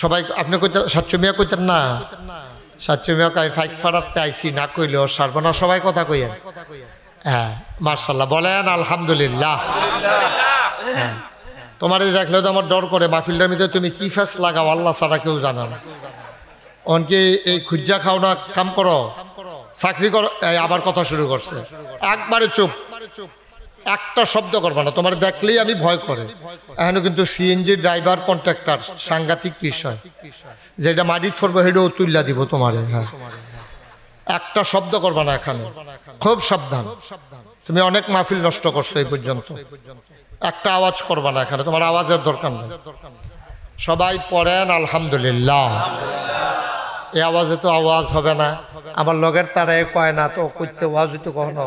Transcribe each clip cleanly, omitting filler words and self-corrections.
সবাই আপনি কইতেন সাচ্চু মিয়া কইতেন না, সাচ্চু মিয়া কই ফাইক ফাড়াতে আইসি না কইলেও সারবনা সবাই কথা কইয়েন। হ্যাঁ মার্শাল্লাহ বলেন আলহামদুলিল্লাহ। হ্যাঁ তোমার দেখলেও তো আমার ডর করে মাহফিলটার ভিতরে তুমি কি ফেস লাগাও আল্লাহ ছাড়া কেউ জানা না। অনকে এই খুজ্জা খাও না কাম করো চাকরি করো, আবার কথা শুরু করছে। একবারে চুপ, একটা শব্দ করবা না, তোমার দেখলেই আমি ভয় করে। এখনো কিন্তু সিএনজি ড্রাইভার কন্ট্রাক্টর সাংঘাতিক বিষয়, যেটা মাটিত পড়বো সেটাও তুল্লা দিব তোমারে। হ্যাঁ একটা শব্দ করবা না এখানে, খুব সাবধান। তুমি অনেক মাহফিল নষ্ট করছো এই পর্যন্ত, একটা আওয়াজ করবা না এখানে, তোমার আওয়াজের দরকার নেই। সবাই পড়েন আলহামদুলিল্লাহ। এই আওয়াজে তো আওয়াজ হবে না, আমার লগের তারা কয় না তো করতে আওয়াজ হইতো কখনো।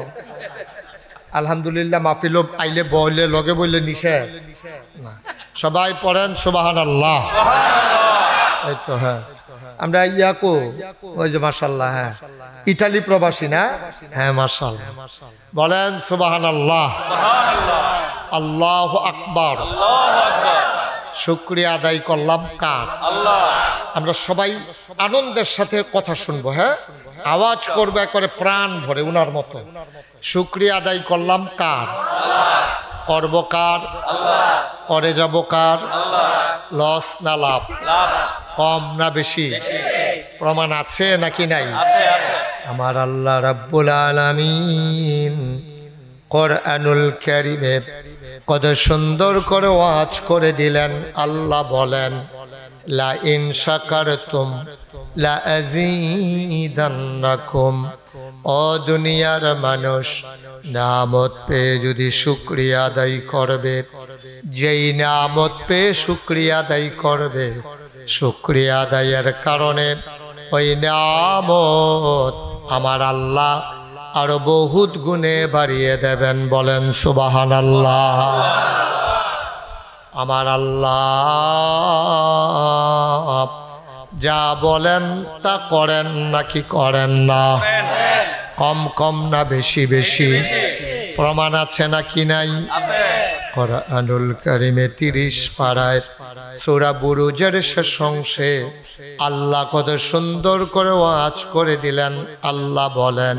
আলহামদুলিল্লাহ মাহফিল আইলে বইলে লগে বইলে নিষে না। সবাই পড়েন সুবহানাল্লাহ। এই তো হ্যাঁ আমরা ইয়াকো ওই যে মাশাআল্লাহ। হ্যাঁ ইতালি প্রবাসী না? হ্যাঁ মাশাআল্লাহ বলেন সুবহানাল্লাহ। আল্লাহু আকবার। শুকরিয়া আদায় করলাম কার? আল্লাহ। আমরা সবাই আনন্দের সাথে কথা শুনবো। হ্যাঁ আওয়াজ করবে একবারে প্রাণ ভরে উনার মতো। শুকরিয়া আদায় করলাম কার? করব কার? করে যাব কার? লস না লাভ? কম না বেশি? প্রমাণ আছে নাকি নাই? আমার আল্লাহ রাব্বুল আলামিন কোরআনুল কারীমে কত সুন্দর করে ওয়াজ করে দিলেন। আল্লাহ বলেন লা ইন শাকারতুম লা আযীদান্নাকুম। ও দুনিয়ার মানুষ, নিয়ামত পেয়ে যদি শুকরিয়া আদায় করবে, যেই নিয়ামত পেয়ে শুকরিয়া আদায় করবে, শুকরিয়া আদায়ের কারণে ওই নিয়ামত আমার আল্লাহ আরো বহুত গুণে বাড়িয়ে দেবেন। বলেন সুবহানাল্লাহ। আমার আল্লাহ যা বলেন তা করেন নাকি করেন না? কম কম না বেশি বেশি? প্রমাণ আছে নাকি নাই? কোরআনুল কারীমে 30 পারায় সূরা বুরুজের শেষ অংশে আল্লাহ কত সুন্দর করে ওয়াজ করে দিলেন। আল্লাহ বলেন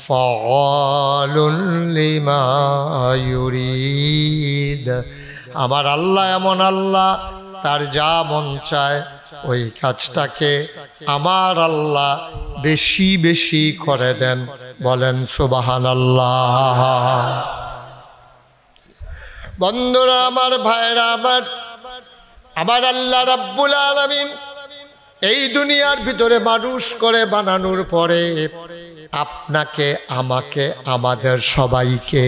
ফাআলুল লিমা ইউরিদ। আমার আল্লাহ এমন আল্লাহ, তার যা মন চায় ওই কাজটাকে আমার আল্লাহ বেশি বেশি করে দেন। বলেন সুবহানাল্লাহ। বন্ধুরা আমার, ভাইরা আমার আল্লাহ রাব্বুল আলামিন এই দুনিয়ার ভিতরে মানুষ করে বানানোর পরে আপনাকে আমাকে আমাদের সবাইকে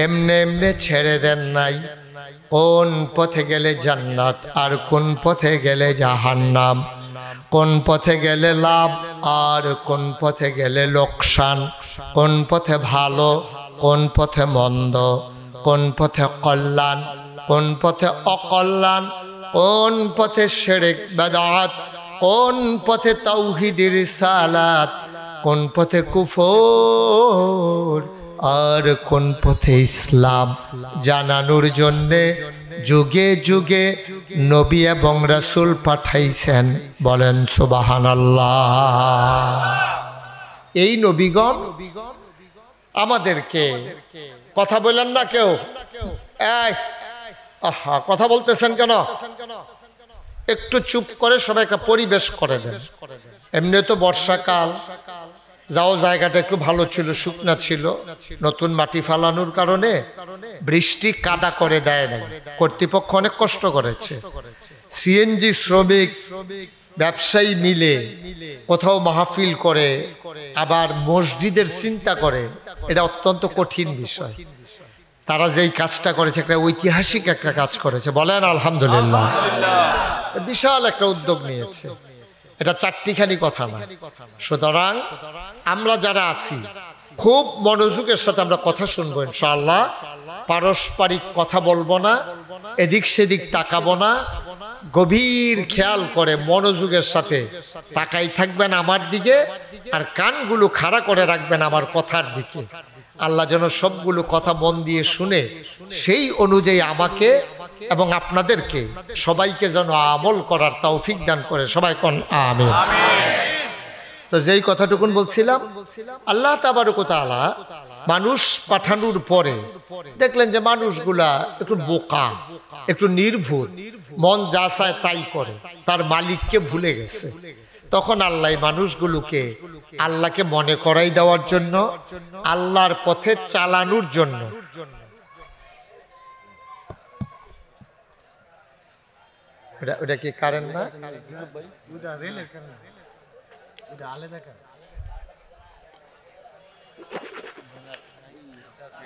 এমনে এমনে ছেড়ে দেন নাই। কোন পথে গেলে জান্নাত আর কোন পথে গেলে জাহান্নাম, কোন পথে গেলে লাভ আর কোন পথে গেলে লোকসান, কোন পথে ভালো কোন পথে মন্দ, কোন পথে কল্যাণ কোন পথে অকল্যাণ, কোন পথে শিরক বিদআত, কোন পথে তাওহীদের রিসালাত, কোন পথে কুফর আর কোন পথে ইসলাম জানানোর জন্যে যুগে যুগে নবী এবং রাসূল পাঠাইছেন। বলেন সুবহানাল্লাহ। এই নবীগণ আমাদেরকে কথা বলেন না কেউ, এই আহা কথা বলতেছেন কেন? একটু চুপ করে সবাই একটা পরিবেশ করে দেন। এমনি তো বর্ষাকাল, যাও জায়গাটা একটু ভালো ছিল, শুকনা ছিল, নতুন মাটি ফালানোর কারণে বৃষ্টি কাদা করে দেয় নাই। কর্তৃপক্ষ অনেক কষ্ট করেছে। সিএনজি শ্রমিক ব্যবসায়ী মিলে কোথাও মাহফিল করে আবার মসজিদের চিন্তা করে, এটা অত্যন্ত কঠিন বিষয়। তারা যেই কাজটা করেছে একটা ঐতিহাসিক একটা কাজ করেছে। বলেন আলহামদুলিল্লাহ। বিশাল একটা উদ্যোগ নিয়েছে, এটা চারটিখানি কথা না। সুতরাং আমরা যারা আছি খুব মনোযোগের সাথে আমরা কথা শুনবো ইনশাআল্লাহ। পারস্পরিক কথা বলবো না, এদিক সেদিক তাকাবো না, গভীর খেয়াল করে মনোযোগের সাথে তাকাই থাকবেন আমার দিকে, আর কানগুলো খাড়া করে রাখবেন আমার কথার দিকে। আল্লাহ যেন সবগুলো কথা মন দিয়ে শুনে সেই অনুযায়ী আমাকে এবং আপনাদেরকে সবাইকে যেন আমল করার তৌফিক দান করে। সবাই কোন আমিন। তো যেই কথাটুকুন বলছিলাম, আল্লাহ তাবারক ওয়া তাআলা মানুষ পাঠানোর পরে দেখলেন যে মানুষগুলা একটু বোকা, একটু নির্ভুল, মন যা চায় তাই করে, তার মালিককে ভুলে গেছে। তখন আল্লাহ মানুষগুলোকে আল্লাহকে মনে করাই দেওয়ার জন্য, আল্লাহর পথে চালানোর জন্য ওটা কি কারেন্ট না?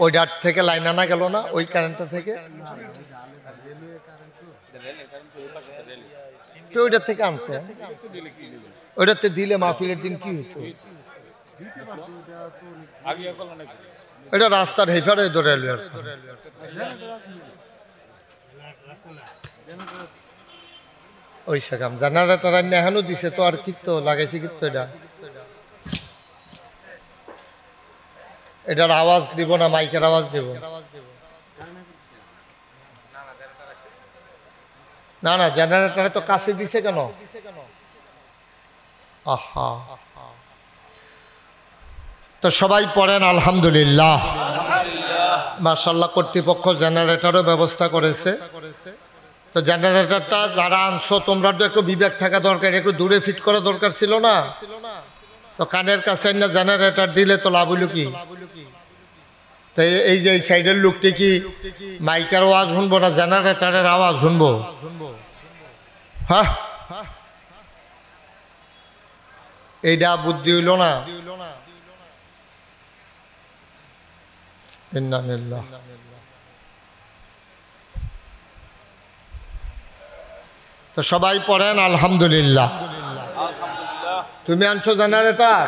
ওইটার থেকে লাইন আনা গেল না, ওই কারেন্টটা থেকে তো ওইটার থেকে আনতে, ওইটাতে দিলে মাহফিলের দিন কি হতো? এটা রাস্তার হেফারে ধরে ওই সেখান জেনারেটর এখনো দিছে তো, আর কিন্তু লাগাইছি কিন্তু এটার আওয়াজ দিব না, মাইকের আওয়াজ দিব না? না, জেনারেটরে তো কাছে দিছে কেন? আহা, তো সবাই পড়েন আলহামদুলিল্লাহ। মাশাআল্লাহ, কর্তৃপক্ষ জেনারেটরও ব্যবস্থা করেছে। তো জেনারেটরটা যারা আনছো তোমরা তো একটু বিবেক থাকা দরকার, একটু দূরে ফিট করা দরকার ছিল না? তো কানের কাছে না জেনারেটর দিলে তো লাভ হইল কি? তো এই যে এই সাইডের লোকটি কি মাইকের আওয়াজ শুনবো না জেনারেটরের আওয়াজ শুনবো? হ্যাঁ, এইটা বুদ্ধি হইল না। তো সবাই পড়েন আলহামদুলিল্লাহ। তুমি আনছো জেনারেটর,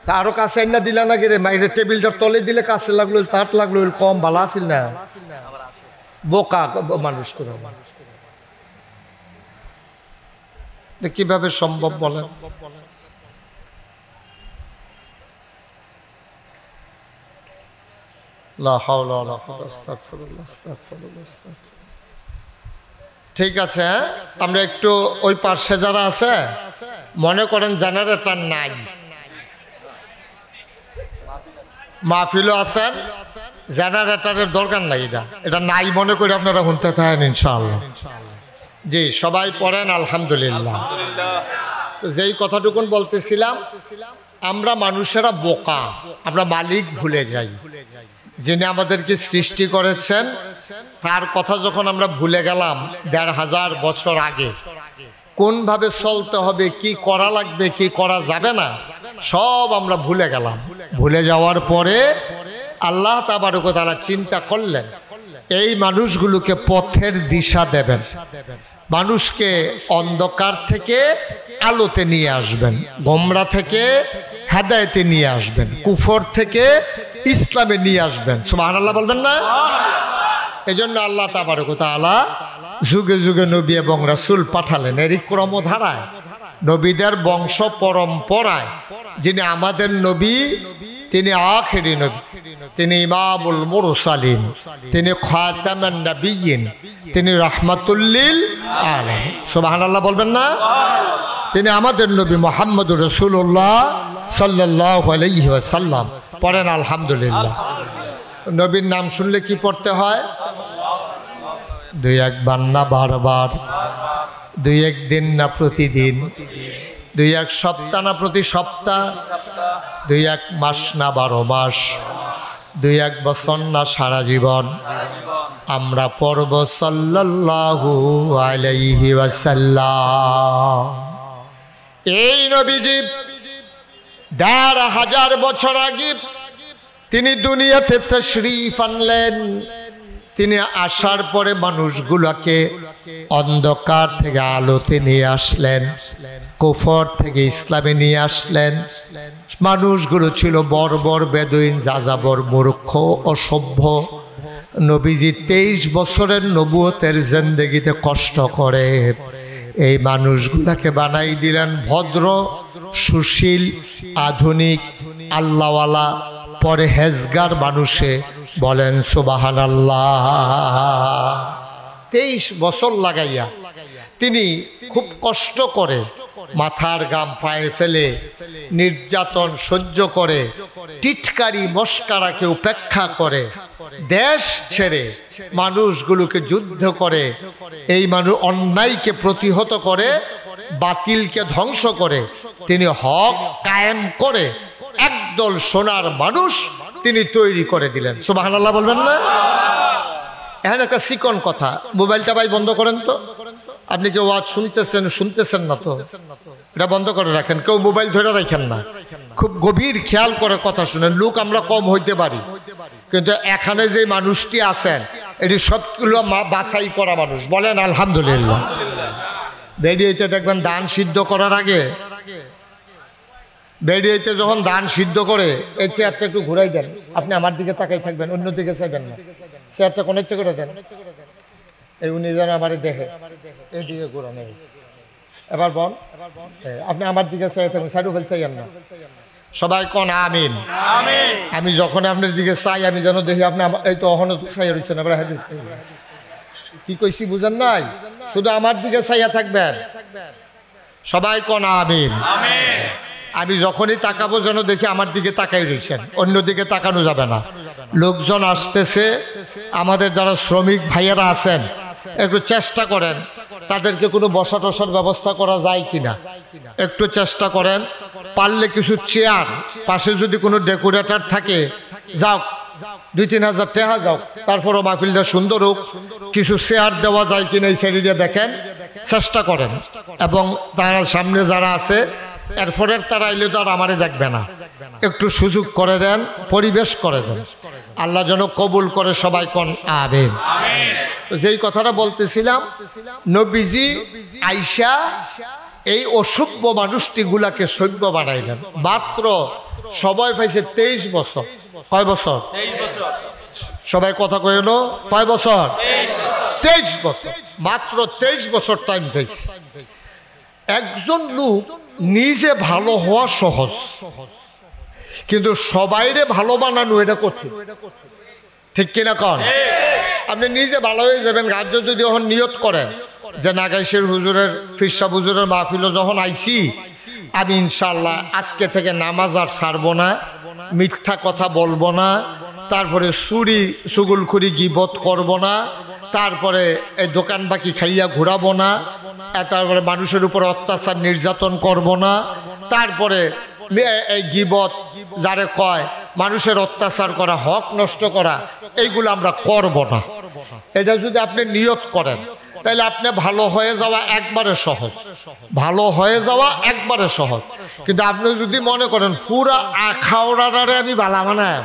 তা আরো কাছে না দিলা না রে? মাইরের টেবিলটার তলে দিলে কাছে লাগলো, তার লাগলো, কম ভালো আছিল না? বোকা মানুষ করে কিভাবে সম্ভব বলেন? ঠিক আছে, আমরা একটু ওই পাশে যারা আছে মনে করেন জেনারেটর নাই, মাহফিলও আছেন, জেনারেটরের দরকার নাই, এটা নাই মনে করে আপনারা শুনতে থাকেন ইনশাআল্লাহ। জি, সবাই পড়েন আলহামদুলিল্লাহ। তো যেই কথাটুকুন বলতেছিলাম, আমরা মানুষেরা বোকা, আমরা মালিক ভুলে যাই। যিনি আমাদেরকে সৃষ্টি করেছেন তার কথা যখন আমরা ভুলে গেলাম ১৫০০ বছর আগে, কোনভাবে চলতে হবে, কি করা লাগবে, কি করা যাবে না, সব আমরা ভুলে গেলাম। ভুলে যাওয়ার পরে আল্লাহ তাবারক ওয়া তাআলা চিন্তা করলেন এই মানুষগুলোকে পথের দিশা দেবেন, মানুষকে অন্ধকার থেকে আলোতে নিয়ে আসবেন, গোমরা থেকে হেদায়েতে নিয়ে আসবেন, কুফর থেকে ইসলামে নিয়ে আসবেন। সুবহানাল্লাহ বলবেন না? এজন্য আল্লাহ তাবারক ওয়া তাআলা যুগে যুগে নবী এবং রাসূল পাঠালেন। এরই ক্রমধারায় নবীদের বংশ পরম্পরায় যিনি আমাদের নবী, তিনি আখিরি নবী, তিনি ইমামুল মুরসালিন, তিনি খাতামান নবিয়্যিন, তিনি রাহমাতুল লিল আলামিন। সুবহানাল্লাহ বলবেন না? তিনি আমাদের নবী মুহাম্মদুর রাসূলুল্লাহ সাল্লাল্লাহু আলাইহি ওয়াসাল্লাম। পড়েন আলহামদুলিল্লাহ। নবীর নাম শুনলে কি পড়তে হয়? দুই একবার না বারবার, দুই এক দিন না প্রতিদিন, দুই এক সপ্তাহ না প্রতি সপ্তাহ, দুই এক মাস না 12 মাস, দুই এক বছর না সারা জীবন আমরা পড়ব সাল্লাল্লাহু আলাইহি ওয়াসাল্লাম। এই নবীজি ১৫০০ বছর আগে তিনি দুনিয়াতে তাশরীফ আনলেন। তিনি আসার পরে মানুষগুলোকে অন্ধকার থেকে আলোতে নিয়ে আসলেন, কুফর থেকে ইসলামে নিয়ে আসলেন। মানুষগুলো ছিল বর্বর, বেদুইন, যাযাবর, মূর্খ, অসভ্য। নবীজি 23 বছরের নবুয়তের জিন্দেগিতে কষ্ট করে এই মানুষগুলোকে বানাই দিলেন ভদ্র, সুশীল, আধুনিক, আল্লাহওয়ালা, পরহেজগার মানুষে। বলেন সুবহানাল্লাহ। 23 বছর লাগাইয়া তিনি খুব কষ্ট করে মাথার গাম পায়ে ফেলে নির্যাতন সহ্য করে টিটকারি মস্কারাকে উপেক্ষা করে দেশ ছেড়ে মানুষগুলোকে যুদ্ধ করে এই মানুষ অন্যায়কে প্রতিহত করে বাতিলকে ধ্বংস করে তিনি হক কায়েম করে একদল সোনার মানুষ তিনি তৈরি করে দিলেন। সুবহানাল্লাহ বলবেন না? এখন একটা চিকন কথা, মোবাইলটা ভাই বন্ধ করেন তো। আপনি কেউ ওয়াজ শুনতেছেন না তো এটা বন্ধ করে রাখেন, কেউ মোবাইল ধরে রাখেন না, খুব গভীর খেয়াল করে কথা শুনেন। লোক আমরা কম হইতে পারি, কিন্তু এখানে যে মানুষটি আছেন এটি সবগুলো বাছাই করা মানুষ। বলেন আলহামদুলিল্লাহ। বেরিয়েতে দেখবেন ধান সিদ্ধ করার আগে, বেরিয়েতে যখন ধান সিদ্ধ করে এই চেয়ারটা একটু ঘুরাই দেন, আপনি আমার দিকে তাকাই থাকবেন, অন্য দিকে চাইবেন না। চেয়ারটা কোন ইচ্ছে করে দেন, এই উনি যেন আমার দেখে, এইদিকে ঘুরান। এবার বল, আপনি আমার দিকে চাই থাকবেন, সাইডও ফেল চাইয়েন না। সবাই কোন আমিন। আমি যখন আপনার দিকে চাই আমি যেন দেখি আপনি এই তো অহন চাই রয়েছেন। এবার কি কইছি বুঝেন নাই? শুধু আমার দিকে চাইয়া থাকবেন। সবাই কোন আমিন। আমি যখনই তাকাবো যেন দেখি আমার দিকে তাকাই রয়েছেন, অন্যদিকে তাকানো যাবে না। লোকজন আসতেছে, আমাদের যারা শ্রমিক ভাইয়েরা আছেন একটু চেষ্টা করেন তাদেরকে কোনো বসা টসার ব্যবস্থা করা যায় কিনা একটু চেষ্টা করেন। পারলে কিছু চেয়ার পাশে যদি কোনো ডেকোরেটর থাকে, যাও 2-3 হাজার টাকা যাও, তারপরও মাহফিলটা সুন্দর হোক, কিছু চেয়ার দেওয়া যায় কিনা এই সাইডে দেখেন, চেষ্টা করেন। এবং তারা সামনে যারা আছে এরপরের তারা এলে তো আর আমারে দেখবে না, একটু সুযোগ করে দেন, পরিবেশ করে দেন। আল্লাহ যেন কবুল করে। সবাই কোন আমিন। যেই কথাটা বলতেছিলাম, নবীজি আয়েশা এই অসভ্য মানুষটিগুলাকে সভ্য বানাইলেন। মাত্র সবাই পাইছে 23 বছর। কয় বছর? সবাই কথা কয় না, কয় বছর? 23 বছর। মাত্র 23 বছর টাইম পাইছে। একজন লোক নিজে ভালো হওয়া সহজ, কিন্তু সবাইরে ভালো বানানো এটা কঠিন, ঠিক কিনা কন? আপনি নিজে ভালো হয়ে যাবেন, গাছ যদি যখন নিয়ত করেন যে নাগাইশের হুজুরের ফিরসা হুজুরের মাহফিলে যখন আইছি আমি ইনশাআল্লাহ আজকে থেকে নামাজ আর ছাড়বো না, মিথ্যা কথা বলবো না, তারপরে চুরি চুগুলখুরি গিবত করব না, তারপরে এই দোকান বাকি খাইয়া ঘুরাবো না, তারপরে মানুষের উপর অত্যাচার নির্যাতন করব না, তারপরে এই গিবত যারে কয় মানুষের অত্যাচার করা, হক নষ্ট করা, এইগুলো আমরা করব না। এটা যদি আপনি নিয়ত করেন তাহলে আপনি ভালো হয়ে যাওয়া একবারে সহজ, ভালো হয়ে যাওয়া একবারে সহজ। কিন্তু আপনি যদি মনে করেন পুরা আখাওড়ারে আমি বালা মানায়,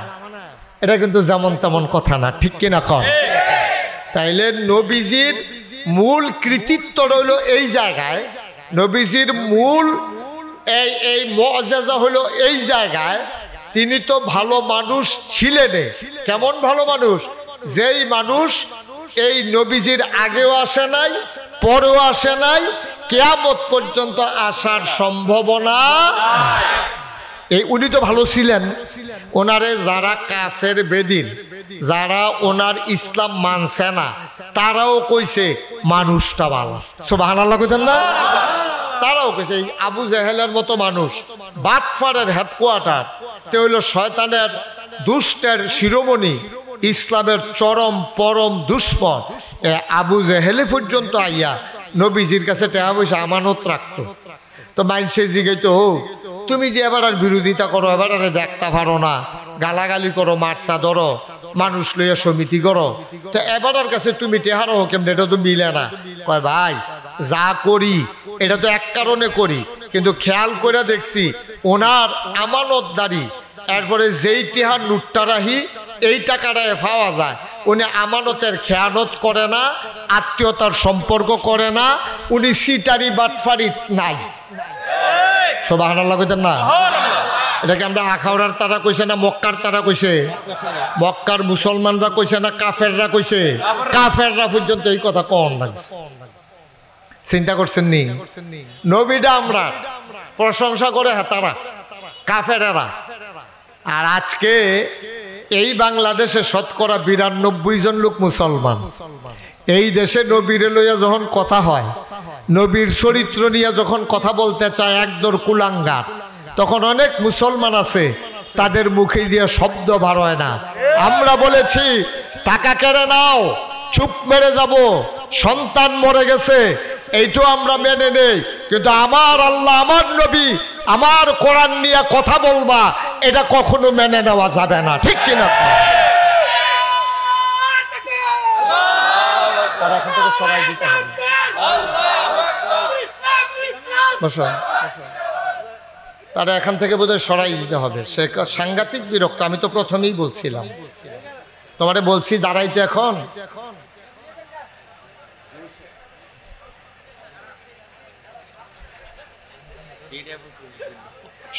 এটা কিন্তু যেমন তেমন কথা না, ঠিক কিনা কন? তাইলে নবীজির মূল কৃতিত্ব রইল এই জায়গায়, নবীজির মূল এই মুআজিজা হলো এই জায়গায়, তিনি তো ভালো মানুষ ছিলেন। কেমন ভালো মানুষ? যেই মানুষ এই নবীজির আগেও আসে নাই, পরেও আসে নাই, কিয়ামত পর্যন্ত আসার সম্ভাবনা। এই উনি তো ভালো ছিলেন। ওনারে যারা কাফের বেদিন, যারা ওনার ইসলাম মানছে না, তারাও কইছে মানুষটা ভালো। সুবহানাল্লাহ কইতেন না? তারাও কইছে আবু জেহেলের মতো মানুষ, বাটফারের হেডকোয়ার্টার, তে হইল শয়তানের দুষ্টের শিরোমণি, ইসলামের চরম পরম দুশ্মন, আবু জেহেলে পর্যন্ত আইয়া নবীজির কাছে টাকা পয়সা আমানত রাখতো। তো মাইনসে জিগাইতো, হোক তুমি যে এবার আর বিরোধিতা করো, এবার আর দেখতে পারো না, গালাগালি করো, মারতা ধরো, মানুষ লইয়া সমিতি করো, তো এবার কাছে তুমি টেহারো কেমন? এটা তো মিলে না। কয় ভাই যা করি এটা তো এক কারণে করি, কিন্তু খেয়াল করে দেখছি ওনার আমানতদারি, এরপরে যেই টেহার লুট্টারাহি এই টাকাটায় পাওয়া যায়, উনি আমানতের খেয়ানত করে না, আত্মীয়তার সম্পর্ক করে না, উনি সিটারি বাটফারি নাই। সুবহানাল্লাহ কইতেন না? এটাকে আমরা আখাউড়ার তারা কইছে না মক্কার তারা কইছে? মক্কার মুসলমানরা কইছে না কাফেররা কইছে? কাফেররা পর্যন্ত এই কথা কম লাগছে। চিন্তা করছেন নি? নবীটা আমরা প্রশংসা করে তারা কাফেরেরা। আর আজকে এই বাংলাদেশে শতকরা 92 জন লোক মুসলমান, এই দেশে নবীর লইয়া যখন কথা হয়, নবীর চরিত্র নিয়ে যখন কথা বলতে চায় একদর কুলাঙ্গার, তখন অনেক মুসলমান আছে তাদের মুখে দিয়ে শব্দ বার হয় না। আমরা বলেছি টাকা কেড়ে নাও, চুপ মেরে যাব, সন্তান মরে গেছে, এইটাও আমরা মেনে নেই, কিন্তু আমার আল্লাহ, আমার নবী, আমার কোরআন নিয়ে কথা বলবা, এটা কখনো মেনে নেওয়া যাবে না। ঠিক কিনা? তারা এখান থেকে বোধহয় সরাই দিতে হবে। সে সাংঘাতিক বিরক্ত। আমি তো প্রথমেই বলছিলাম, তোমারে বলছি দাঁড়াইতে। এখন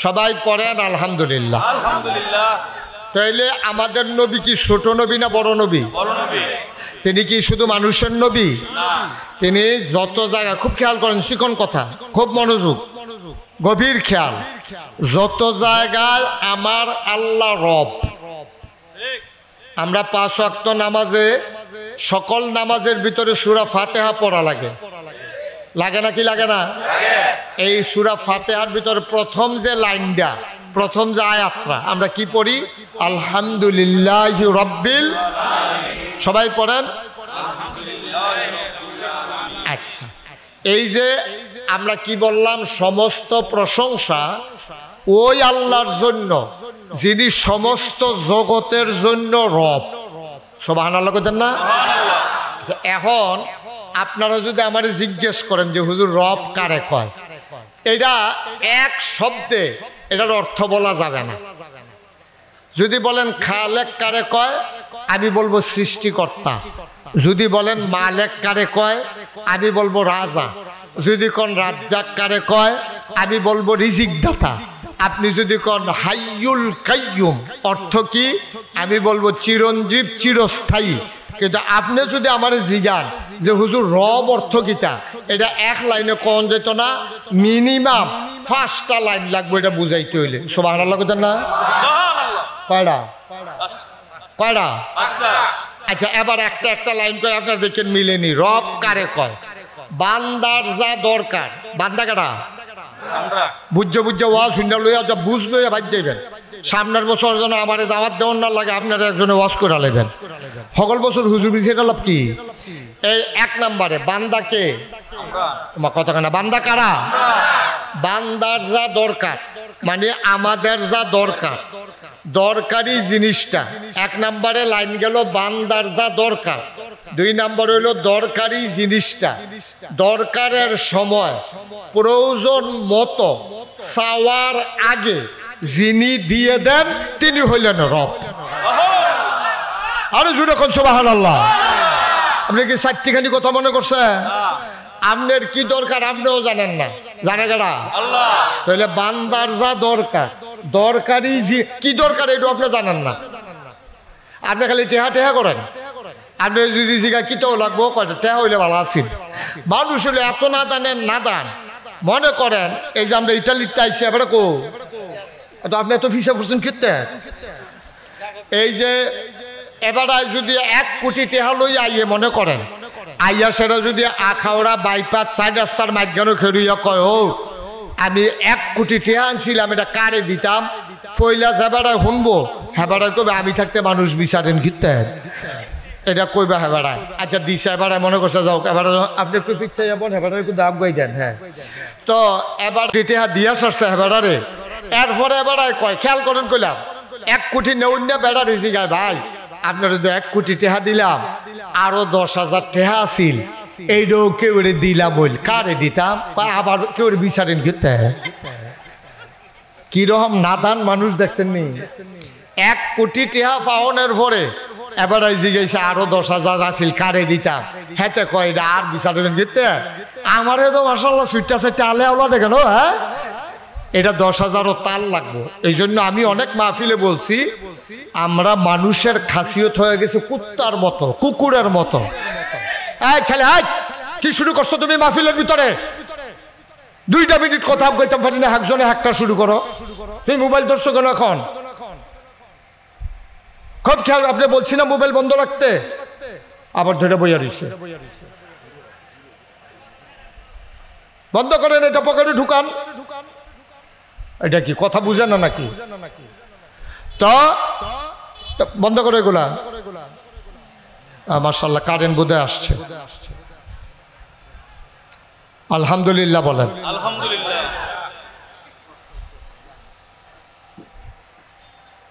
সবাই পড়েন আলহামদুলিল্লাহ। তাইলে আমাদের নবী কি ছোট নবী না বড় নবী? তিনি কি শুধু মানুষের নবী? তিনি যত জায়গা, খুব খেয়াল করেন, চিকন কথা, খুব মনোযোগ, গভীর খেয়াল, যত জায়গায় আমার আল্লাহ রব। আমরা 5 ওয়াক্ত নামাজে, সকল নামাজের ভিতরে সূরা ফাতিহা পড়া লাগে, লাগে না কি লাগে না? এই সূরা ফাতিহার ভিতরে প্রথম যে লাইনটা, প্রথম যে আয়াতটা আমরা কি পড়ি? আলহামদুলিল্লাহি রাব্বিল। সবাই পড়েন। আচ্ছা, এই যে আমরা কি বললাম? সমস্ত প্রশংসা ওই আল্লাহর জন্য যিনি সমস্ত জগতের জন্য রব। সুবহানাল্লাহ বলেন না? এখন আপনারা যদি আমারে জিজ্ঞেস করেন যে হুজুর রব কারে কয়, এটা এক শব্দে এটার অর্থ বলা যাবে না। যদি বলেন খালেক কারে কয়, আমি বলবো সৃষ্টিকর্তা। যদি বলেন মালেক কারে কয়, আমি বলবো রাজা। যদি কোন রাজ্জাক কারে কয়, আমি বলবো রিজিক দাতা। আপনি যদি কোন হাইয়ুল কাইয়ুম, অর্থ কি? আমি বলবো চিরঞ্জীব, চিরস্থায়ী। কিন্তু আপনি যদি আমার জিজ্ঞান যে হুজুর রব অর্থ কিতা, এটা এক লাইনে কোন যেত না, মিনিমাম 5টা লাইন লাগবে এটা বুঝাইতে হইলে। সুবহানাল্লাহ বলেন না? কয়টা? কয়টা? আচ্ছা, এবার একটা একটা লাইন কয় আপনারা দেখেন মিলেনি। রব কারে কয়? বান্দার যা দরকার। বান্দা কারা? বুঝে বুঝে ওয়াজ শুনে লইয়া, যা বুঝ লইয়া ভাজ যাইবেন। সামনের বছর যেন আমার দাওয়াত দেওয়ার না লাগে, আপনারা একজনে ওয়াজ করে নেবেন। সকল বছর হুজুর বিছেটা লাভ কি? এই 1 নম্বরে বান্দাকে, তোমার কতখানা বান্দা কারা? বান্দার যা দরকার, মানে আমাদের যা দরকার, দরকারি জিনিসটা। 1 নম্বরে লাইন গেল বান্দার যা দরকার। 2 নম্বর হইল দরকারি জিনিসটা দরকারের সময় প্রয়োজন মতো চাওয়ার আগে যিনি দিয়ে দেন তিনি হইলেন রব। আরো জুড়ে কোন সুবহানাল্লাহ। আপনি কি 4টিখানি কথা মনে করছেন? আপনার কি দরকার আপনিও জানেন না, জানে কারা? আল্লাহ। তাহলে বান্দার যা দরকার, দরকারি কি দরকার এটা আপনি জানেন না। আপনি খালি টেহা টেহা করেন। আপনি যদি জিগা কিটাও লাগবো কয়টা টেহা হইলে ভালো আছেন। মানুষ হলে এত না জানেন, না দান মনে করেন। এই যে আমরা ইটালিতে আইসি, এবারে কো তো আপনি এত ফিসা করছেন কিনতে। এই যে এবারে যদি 1 কোটি টেহা লই আইয়ে মনে করেন, আইয়া সেটা যদি আখাউড়া বাইপাস 4 রাস্তার মাঝখানে খেরুইয়া কয়, ও আমি 1 কোটি টেহা আনছিলাম, এটা কারে দিতাম? পয়লা যাবারায় শুনবো, হেবারায় কবে আমি থাকতে মানুষ বিচারেন কিনতে, এটা কইবা হেবারায়। আচ্ছা দিশা এবারায় মনে করছে যাও, এবার আপনি একটু পিছিয়ে যাবেন, হেবারায় একটু দাম গাই দেন। হ্যাঁ, তো এবার টেহা দিয়া সারছে হেবারারে। এরপরে এবারায় কয়, খেয়াল করেন কইলাম 1 কোটি নেউন না বেড়া রেজি গায় ভাই, আপনার যদি 1 কোটি টেহা দিলাম, আরো 10,000 টেহা আছিল, এইটাও কেউ দিলাম, বল কারে দিতাম? আবার কেউ বিচারেন কিনতে। কিরকম নাদান মানুষ দেখছেন নি? 1 কোটি টেহা পাওনের পরে এবার জিজ্ঞাসা আরো 10,000 আছিল কারে দিতাম, হেতে কয় এটা আর বিচারেন কিনতে। আমারে তো মাশাআল্লাহ সুইটটা সেটা আলে আওলা দেখেন। হ্যাঁ, এটা 10,000ও তাল লাগবো। এই জন্য আমি অনেক মাহফিলে বলছি, আমরা মানুষের খাসিয়ত হয়ে গেছে কুত্তার মতো, কুকুরের মতো। এই ছেলে, কি শুরু করছো তুমি মাহফিলের ভিতরে? 2টা মিনিট কথা কইতাম পারি না, একজনে একটা শুরু করো। তুমি মোবাইল ধরছো কেন এখন? খুব খেয়াল, আপনি বলছি না মোবাইল বন্ধ রাখতে। আবার ধরে বইয়া রইছে। বন্ধ করেন, এটা পকেটে ঢুকান। এটা কি কথা বুঝে না নাকি? তো বন্ধ করে এগুলা। মাশাআল্লাহ, কারেন্ট বোধহয় আসছে। আলহামদুলিল্লাহ বলেন। আলহামদুলিল্লাহ।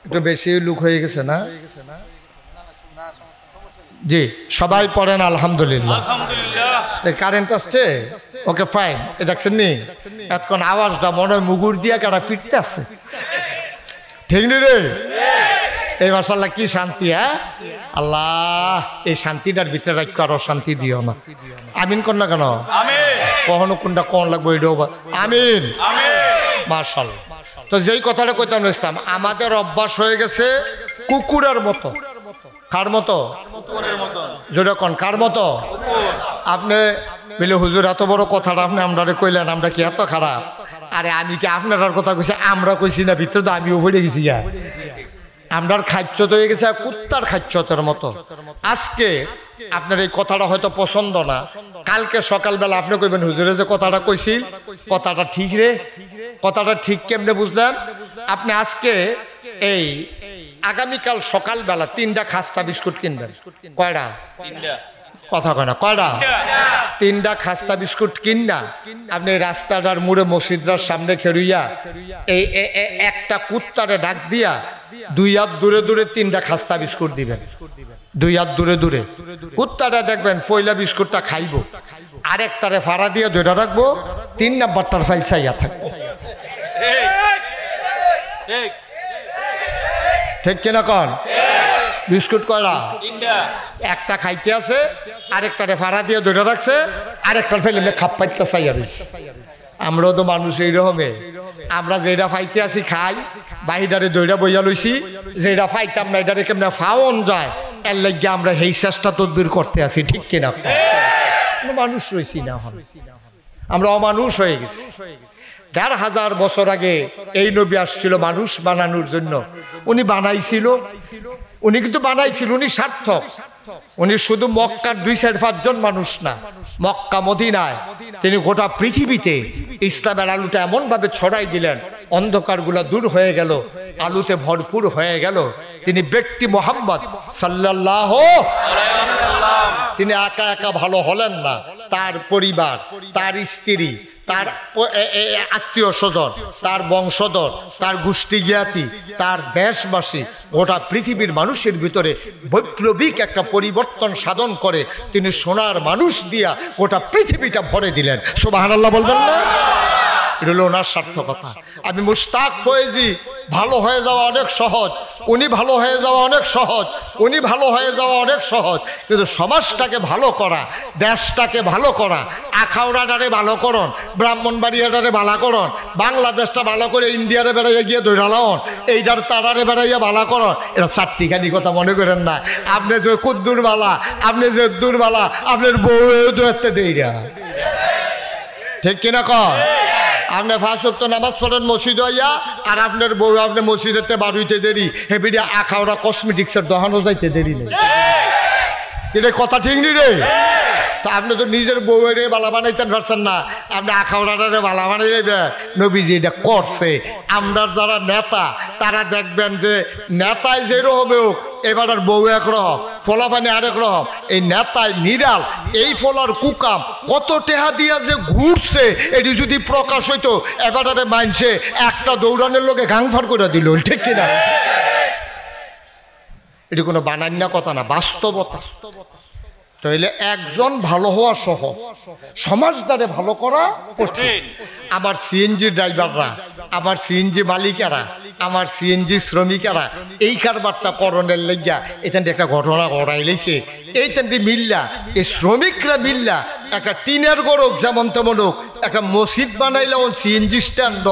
একটু বেশি লুক হয়ে গেছে না? জি, সবাই পড়েন আলহামদুলিল্লাহ। আলহামদুলিল্লাহ। কারেন্ট আসছে, ওকে ফাইন। এ দেখছেন নি এতক্ষণ আওয়াজটা মনে হয় মুগুর দিয়া কারা ফিরতে আছে, ঠিক নি রে? এই মাশাআল্লাহ কি শান্তি। হ্যাঁ আল্লাহ, এই শান্তিটার ভিতরে রাখ, আরো শান্তি দিও না। আমিন কর না কেন? কখনো কোনটা কোন লাগবো এটাও আমিন। মাশাআল্লাহ। তো যেই কথাটা কইতাম ইসলাম, আমাদের অভ্যাস হয়ে গেছে কুকুরের মতো। কার মতো? জোরে কোন কার মতো? আপনি বলে হুজুর এত বড় কথাটা আপনি আমরা কইলেন, আমরা কি এত খারাপ? আরে আমি কি আপনার কথা কইছি? আমরা কইছি না, ভিতরে তো আমিও পড়ে গেছি। আমরার খাদ্য তো হয়ে গেছে কুত্তার খাদ্যতের মতো। আজকে আপনার এই কথাটা হয়তো পছন্দ না, কালকে সকালবেলা আপনি কইবেন হুজুরে যে কথাটা কইছি কথাটা ঠিক রে। কথাটা ঠিক কেমনে বুঝলেন? আপনি আজকে এই আগামীকাল সকালবেলা 3টা খাস্তা বিস্কুট কিনবেন। কয়টা? কথা কয় না, কয়টা? 3টা খাস্তা বিস্কুট কিনা আপনি রাস্তাটার মুড়ে মসজিদার সামনে খেরুইয়া এই একটা কুত্তারে ডাক দিয়া 2 হাত দূরে দূরে 3টা খাস্তা বিস্কুট দিবেন। 2 হাত দূরে দূরে কুত্তাটা দেখবেন পয়লা বিস্কুটটা খাইব, আরেকটারে ফাড়া দিয়ে ধরে রাখবো, 3 নাম্বারটার ফাইল চাইয়া থাকবো। ঠিক কিনা কন? বিস্কুট কয়টা? একটা খাইতে আছে, আরেকটারে ফাড়া দিয়ে ধরে রাখছে, আরেকটার ফেলে খাপ পাইতে চাইয়া রয়েছে। আমরাও তো মানুষ এইরকমে, আমরা যেটা ফাইতে আছি খাই, বাহিদারে দইরা বইয়া লইছি, যেটা ফাইতাম না এটারে কেমনে ফাওন যায়, এর লাগে আমরা এই চেষ্টা তদবির করতে আছি। ঠিক কিনা? মানুষ রয়েছি না, আমরা অমানুষ হয়ে গেছি। 1500 বছর আগে এই নবী আসছিল মানুষ বানানোর জন্য। উনি বানাইছিল, উনি কিন্তু বানাইছিল, উনি সার্থক। উনি শুধু মক্কার 2-4-5 জন মানুষ না, মক্কা মদিনায় তিনি গোটা পৃথিবীতে ইসলামের আলুটা এমন ভাবে ছড়াই দিলেন, অন্ধকারগুলা দূর হয়ে গেল, আলুতে ভরপুর হয়ে গেল। তিনি ব্যক্তি মুহাম্মদ সাল্লাল্লাহু আলাইহি ওয়াসাল্লাম। তিনি একা একা ভালো হলেন না, তার পরিবার, তার স্ত্রী, তার আত্মীয় স্বজন, তার বংশধর, তার গোষ্ঠী জ্ঞাতি, তার দেশবাসী, গোটা পৃথিবীর মানুষের ভিতরে বৈপ্লবিক একটা পরিবর্তন সাধন করে তিনি সোনার মানুষ দিয়া গোটা পৃথিবীটা ভরে দিলেন। সুবহানাল্লাহ বলবেন না? এটা হলো ওনার সার্থকতা। আমি মুশতাক ফয়েজি, ভালো হয়ে যাওয়া অনেক সহজ, উনি ভালো হয়ে যাওয়া অনেক সহজ, উনি ভালো হয়ে যাওয়া অনেক সহজ, কিন্তু সমাজটাকে ভালো করা, দেশটাকে ভালো করা, আখাউড়াটারে ভালো করন, ব্রাহ্মণবাড়িয়াটারে ভালো করন, বাংলাদেশটা ভালো করে ইন্ডিয়ারে বেড়াইয়া গিয়ে দৈরালাওন, এইটার তারারে বেড়াইয়া ভালো করন। এটা চারটিখানি কথা মনে করেন না। আপনি যে কুদ্দুর বালা, আপনি যে দূর বালা, আপনার বউ দৌড়তে দেইরা, ঠিক কিনা কন? আপনি 5 ওয়াক্ত নামাজ পড়েন মসজিদ হইয়া, আর আপনার বউ আপনি মসজিদেতে বাড়িতে দেরি, হেবিডি আখাওড়া কসমেটিক্সের দোকানও যাইতে দেরি নেই। এটা কথা ঠিক নি রে? তা আপনি তো নিজের বউয়েরে বালা বানাইতেন পারছেন না, আপনি আখাওড়াটারে বালা বানাই দেবে। নবীজি এটা করছে। আমরা যারা নেতা তারা দেখবেন যে নেতায় যেরকম হোক, এবার আর বউ একরকম, ফলাফানি আরেক রকম। এই নেতায় নিরাল, এই ফলার কুকাম কত টেহা দিয়া যে ঘুরছে, এটি যদি প্রকাশ হইতো এবারে মানছে একটা দৌড়ানোর লোকে গাংফার করে দিল। ঠিক কিনা? এটি কোনো বানান্না কথা না, বাস্তবতা। তাইলে একজন ভালো হওয়া সহজ, সমাজদারে ভালো করা কঠিন। আমার সিএনজি ড্রাইভাররা, আমার সিএনজি মালিকেরা, আমার সিএনজি শ্রমিকেরা এই কারবারটা করণের লাগিয়া এখান একটা ঘটনা ঘটাই লেছে। এইখানটি মিল্লা, এই শ্রমিকরা মিল্লা একটা টিনের গড়ক যেমন তেমন হোক একটা মসজিদ বানাইলেও সিএনজি স্ট্যান্ড,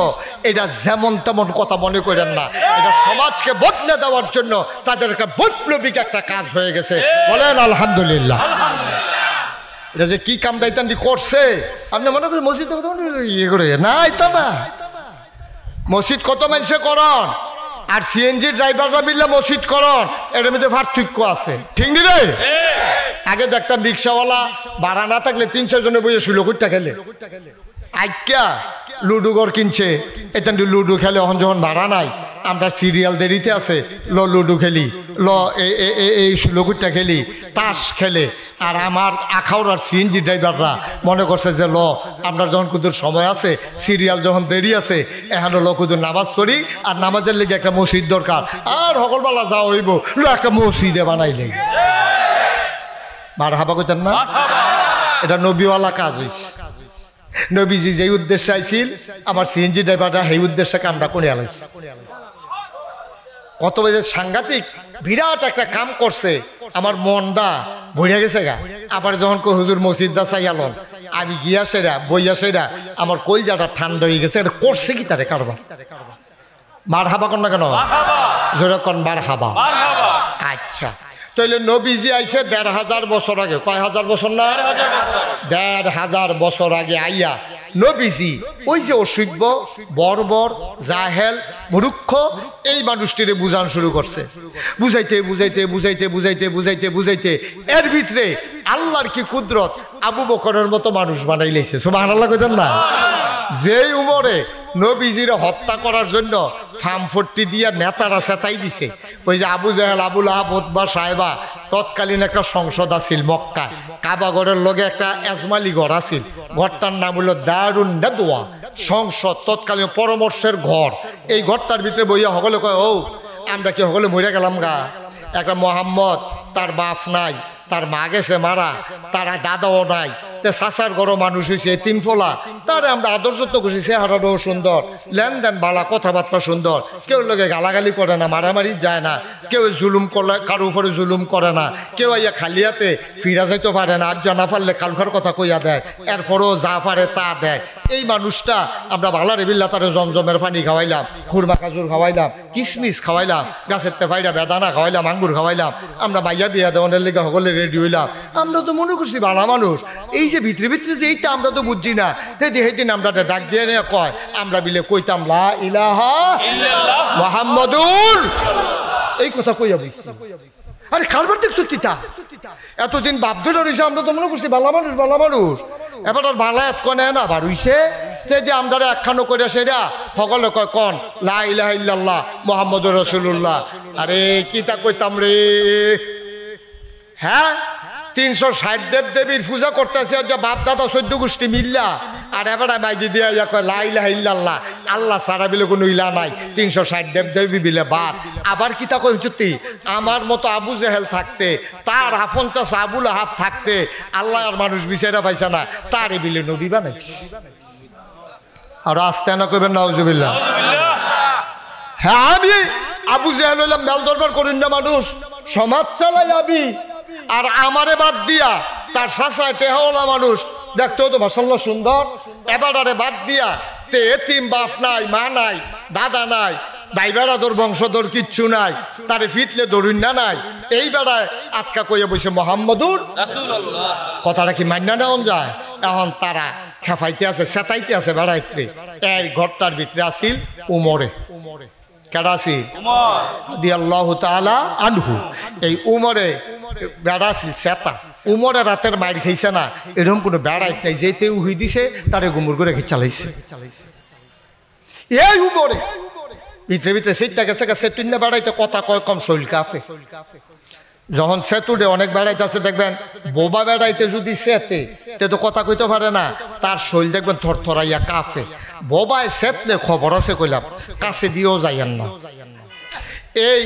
এটা যেমন তেমন কথা মনে করেন না। এটা সমাজকে বদলে দেওয়ার জন্য তাদের একটা বৈপ্লবিক একটা কাজ হয়ে গেছে। বলেন আলহামদুলিল্লাহ। এটা যে কি কামটা ইত্যাদি করছে, আপনি মনে করেন মসজিদ ইয়ে করে না, এটা না। মসজিদ কত মানুষে করন, আর সিএনজি ড্রাইভাররা মিললে মসজিদ করন, এটার মধ্যে পার্থক্য আছে। ঠিক নি রে? আগে দেখতাম রিক্সাওয়ালা ভাড়া না থাকলে 300 জনে বইয়ে 16 কোটি টাকা খেলে আইকা লুডু ঘর কিনছে এখান লুডু খেলে এখন যখন ভাড়া নাই আমরা সিরিয়াল দেরিতে আছে লুডু খেলি এই 16 কোটিটা খেলি তাস খেলে আর আমার আখাউড়ার সিএনজি ড্রাইভাররা মনে করছে যে আমরা যখন কুদুর সময় আছে সিরিয়াল যখন দেরি আছে এখন কুদুর নামাজ পড়ি আর নামাজের লেগে একটা মসজিদ দরকার আর সকলবেলা যা হইব একটা মসজিদে বানাইলে মার হাবা কইতেন না এটা নবীওয়ালা কাজ হইছে নবীজি যে উদ্দেশ্যে আইছিল আমার সিএনজি ড্রাইভাররা সেই উদ্দেশ্যে কামটা করে আলাইছে কত বাজে সাংঘাতিক বিরাট একটা কাম করছে আমার মনটা ভরিয়া গেছে গা আবার যখন হুজুর মসজিদটা চাইয়ালন আমি গিয়া সেরা বইয়া সেরা আমার কলজাটা ঠান্ডা হয়ে গেছে এটা করছে কি তারে কারবার মার হাবা কন না কেন জোরে কন বার হাবা আচ্ছা তাইলে নবীজি আইছে 1500 বছর আগে কয় হাজার বছর না 1500 বছর আগে আইয়া নবীজি ওই যে অসভ্য বর্বর জাহেল মূর্খ এই মানুষটিরে বুঝান শুরু করছে বুঝাইতে বুঝাইতে বুঝাইতে বুঝাইতে বুঝাইতে বুঝাইতে এর ভিতরে আল্লাহর কি কুদরত আবু বকরের মতো মানুষ বানাই লাইছে সুবহানাল্লাহ কইতেন না যেই উমরে নবীজিরে হত্যা করার জন্য ফার্মফট্টি দিয়া নেতারা সেতাই দিছে ওই যে আবু জাহেল আবুল আহাব উতবা সাহেবা তৎকালীন একটা সংসদ আছিল মক্কায় কাবাগরের লগে একটা এজমালি ঘর আছিল ঘরটার নাম হলো দারুন নাদওয়া সংসদ তৎকালীন পরামর্শের ঘর এই ঘরটার ভিতরে বইয়া সকলে কয় ও আমরা কি সকলে মরে গেলাম গা একটা মোহাম্মদ তার বাপ নাই তার মা গেছে মারা তারা দাদাও নাই তে চাচার ঘরও মানুষ হয়েছে তিন ফোলা তারে আমরা আদর যত্ন করছি চেহারাটাও সুন্দর লেনদেন বালা কথাবার্তা সুন্দর কেউ লোকে গালাগালি করে না মারামারি যায় না কেউ জুলুম করলে কারো উপরে জুলুম করে না কেউ ইয়া খালিয়াতে ফিরা যাইতে পারে না আর জানা পারলে কালখার কথা কইয়া দেয় এরপরও যা পারে তা দেয় এই মানুষটা আমরা ভালারে বিল্লা তারে জমজমের পানি খাওয়াইলাম খুরমা কাজুর খাওয়াইলাম কিশমিশ খাওয়াইলাম গাছের তেফাইরা বেদানা খাওয়াইলাম আঙ্গুর খাওয়াইলাম আমরা মাইয়া বিয়া দেওয়ানের লেগে সকলে রেডি হইলাম আমরা তো মনে করছি ভালো মানুষ এই যে ভিতরে ভিতরে যে এইটা আমরা তো বুঝছি না সেদিন আমরা ডাক দিয়ে নিয়ে কয় আমরা বিলে কইতাম লা ইলাহা ইল্লাল্লাহ মুহাম্মাদুর এই কথা কইয়া বলছি আরে কারবার দেখছো চিতা এতদিন বাপ ধরে রয়েছে আমরা তো মনে করছি ভালো মানুষ এবার আর ভালো এত কনে না বার হইছে যে আমরা একখানো করে সেরা সকলে কয় কন লা ইলাহা ইল্লাল্লাহ মুহাম্মাদুর রাসূলুল্লাহ আরে কিতা কইতাম রে হ্যাঁ 360 দেবীর পূজা করতেছে যে বাপ দাদা 14 গোষ্ঠী মিল্লা আর এবার মাইদি দিয়া কয় লা ইলাহা ইল্লাল্লাহ আল্লাহ সারা বিলে কোনো ইলা নাই 360 দেবী বিলে বাপ আবার কিতা কই চুতি আমার মতো আবু জেহেল থাকতে তার হাফন চাচা আবুল আহাব থাকতে আল্লাহ আর মানুষ বিচারা পাইছে না তারে বিলে নবী বানাইছে আর আস্তে না কইবেন নাউজুবিল্লাহ হ্যাঁ আমি আবু জেহেল হইলাম মেল দরবার করেন না মানুষ সমাজ চালাই আমি আর আমারে বাদ দিয়া তার শাসায় টেহাওয়ালা মানুষ দেখতেও তো মাশাআল্লাহ সুন্দর এবারে বাদ দিয়া তে এতিম বাপ নাই মা নাই দাদা নাই ভাই বেড়াদর বংশধর কিচ্ছু নাই তারে ফিটলে দরুন না নাই এই বেড়ায় আটকা কইয়া বসে মোহাম্মদুর রাসূলুল্লাহ কথাটা কি মান্য নেওয়া যায় এখন তারা খেফাইতে আছে সেতাইতে আছে বেড়াইতে এই ঘরটার ভিতরে আসিল উমরে কেডা আছিল উমর রাদিয়াল্লাহু তাআলা আনহু এই উমরে বেড়া আছিল সেতা উমরে রাতের মাইর খাইছে না এরকম কোনো বেড়াইত নাই যেতে উহি দিছে তারে গুমুর করে রেখে চালাইছে এই উমরে ভিতরে ভিতরে সেইটা গেছে সেতুন না বেড়াইতে কথা কয় কম শৈল কাফে যখন সেতুডে অনেক বেড়াইতে আছে দেখবেন বোবা বেড়াইতে যদি সেতে তে তো কথা কইতে পারে না তার শৈল দেখবেন থরথরাইয়া কাফে বোবায় সেতলে খবর আছে কইলাম কাছে দিয়েও যাইয়েন না এই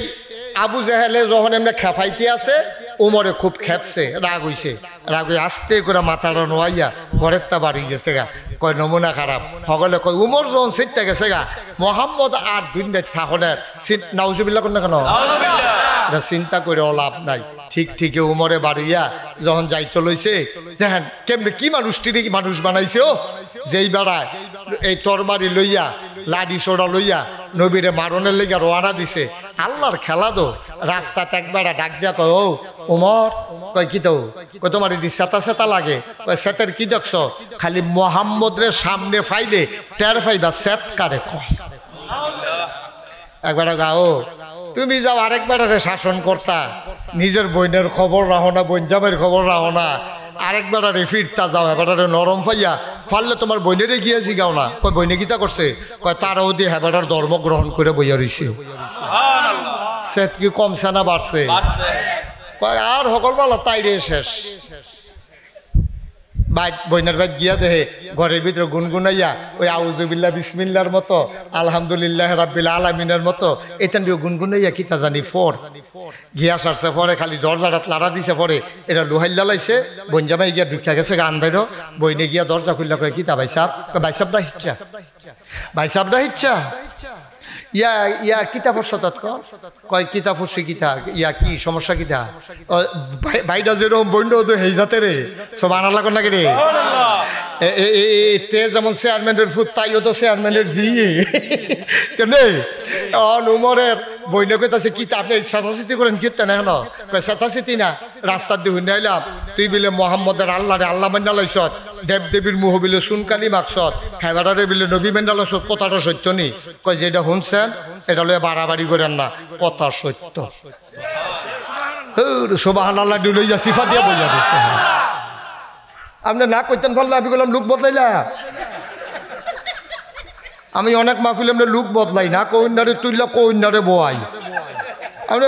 আবু জেহেলে যখন এমনি খেফাইতে আছে উমরে খুব খেপছে রাগ হইছে রাগ হয়ে আস্তে করে মাথাটা নোয়াইয়া ঘরের তা বাড়ি গেছে গা কয় নমুনা খারাপ সকলে কয় উমর যখন সিটটা গেছে গা মোহাম্মদ আর দুনিয়ার থাকনের নাউজুবিল্লাহ কোন না কেন এটা চিন্তা করে লাভ নাই ঠিক ঠিকই উমরে বাড়িয়া যখন যাইতে লইছে দেখেন কেমনি কি মানুষটিরে কি মানুষ বানাইছে ও যেই বেড়ায় এই তরবারি লইয়া লাডি সোড়া লইয়া নবীরে মারণের লেগে রোয়ানা দিছে আল্লাহর খেলা তো রাস্তাতে একবার ডাক দিয়া কয় ও উমর কয় কি তো কয় তোমার যদি সেতা সেতা লাগে কয় সেতের কি দেখছ খালি মোহাম্মদের সামনে ফাইলে টের ফাইবা সেত কারে কয় একবার গাও তুমি যাও আরেকবারে শাসন করতা নিজের বইনের খবর রাখো না, বইন জামের খবর রাখো না, আরেকবার আরে ফিরতা যাও, এবার নরম ফাইয়া ফাললে তোমার বইনেরে গিয়েছি গাও না। কয় বইনে গীতা করছে, কয় তারাও দিয়ে হেবাটার ধর্ম গ্রহণ করে বইয়া রইছে। সেত কি কমছে না বাড়ছে? কয় আর সকল বলা তাই রে শেষ। বাইক বইনার বাইক গিয়া দেহে ঘরের ভিতরে গুনগুনাইয়া ওই আউযুবিল্লাহ বিসমিল্লাহর মতো, আলহামদুলিল্লাহ রাব্বিল আলামিনের মতো এখান দিয়ে গুনগুনাইয়া কিতা জানি ফোর গিয়া সারছে। পরে খালি দরজাটা লাড়া দিছে, পরে এটা লোহাইল্লা লাইছে। বইনজামাই গিয়া ঢুকিয়া গেছে গান দাইরো। বইনে গিয়া দরজা খুললা, কয় কিতা ভাই সাহেব? ভাই সাহেবটা হিচ্ছা, ভাই সাহেবটা হিচ্ছা ইয়া ইয়া কিতা পড়ছ তৎক? কয় কিতা পড়ছি কিতা, ইয়া কি সমস্যা কিতা? ভাইটা যেরকম বইন্ড তো হেই যাতে রে সব আনার লাগ নাকি রে? তে যেমন চেয়ারম্যানের ফুট তাইও তো চেয়ারম্যানের জি কেন উমরের বইনে কইতাছে কিতা আপনি চেতাচিতি করেন কীর্তেন হেন? কয় চেতাচিতি না, রাস্তার দিয়ে হুন্ডে আইলাম, তুই বিলে মোহাম্মদের আল্লাহ রে আল্লাহ মান্না লাইছত, দেব দেবীর মুহ বিলে সুনকালি মাকসত, হেবারে বিলে নবী মান্না লাইছত, কথাটা সত্য নি? কয় যেটা শুনছেন এটা লয়ে বাড়াবাড়ি করেন না, কথা সত্য। সুবহানাল্লাহ লইয়া সিফা দিয়ে বইয়া দিচ্ছে। আপনি না কইতেন ফলে আমি বললাম লুক বদলাইলা। আমি অনেক মাহফিল এমনি লুক বদলাই না, কইনারে তুইলা কইনারে বয়াই। আপনি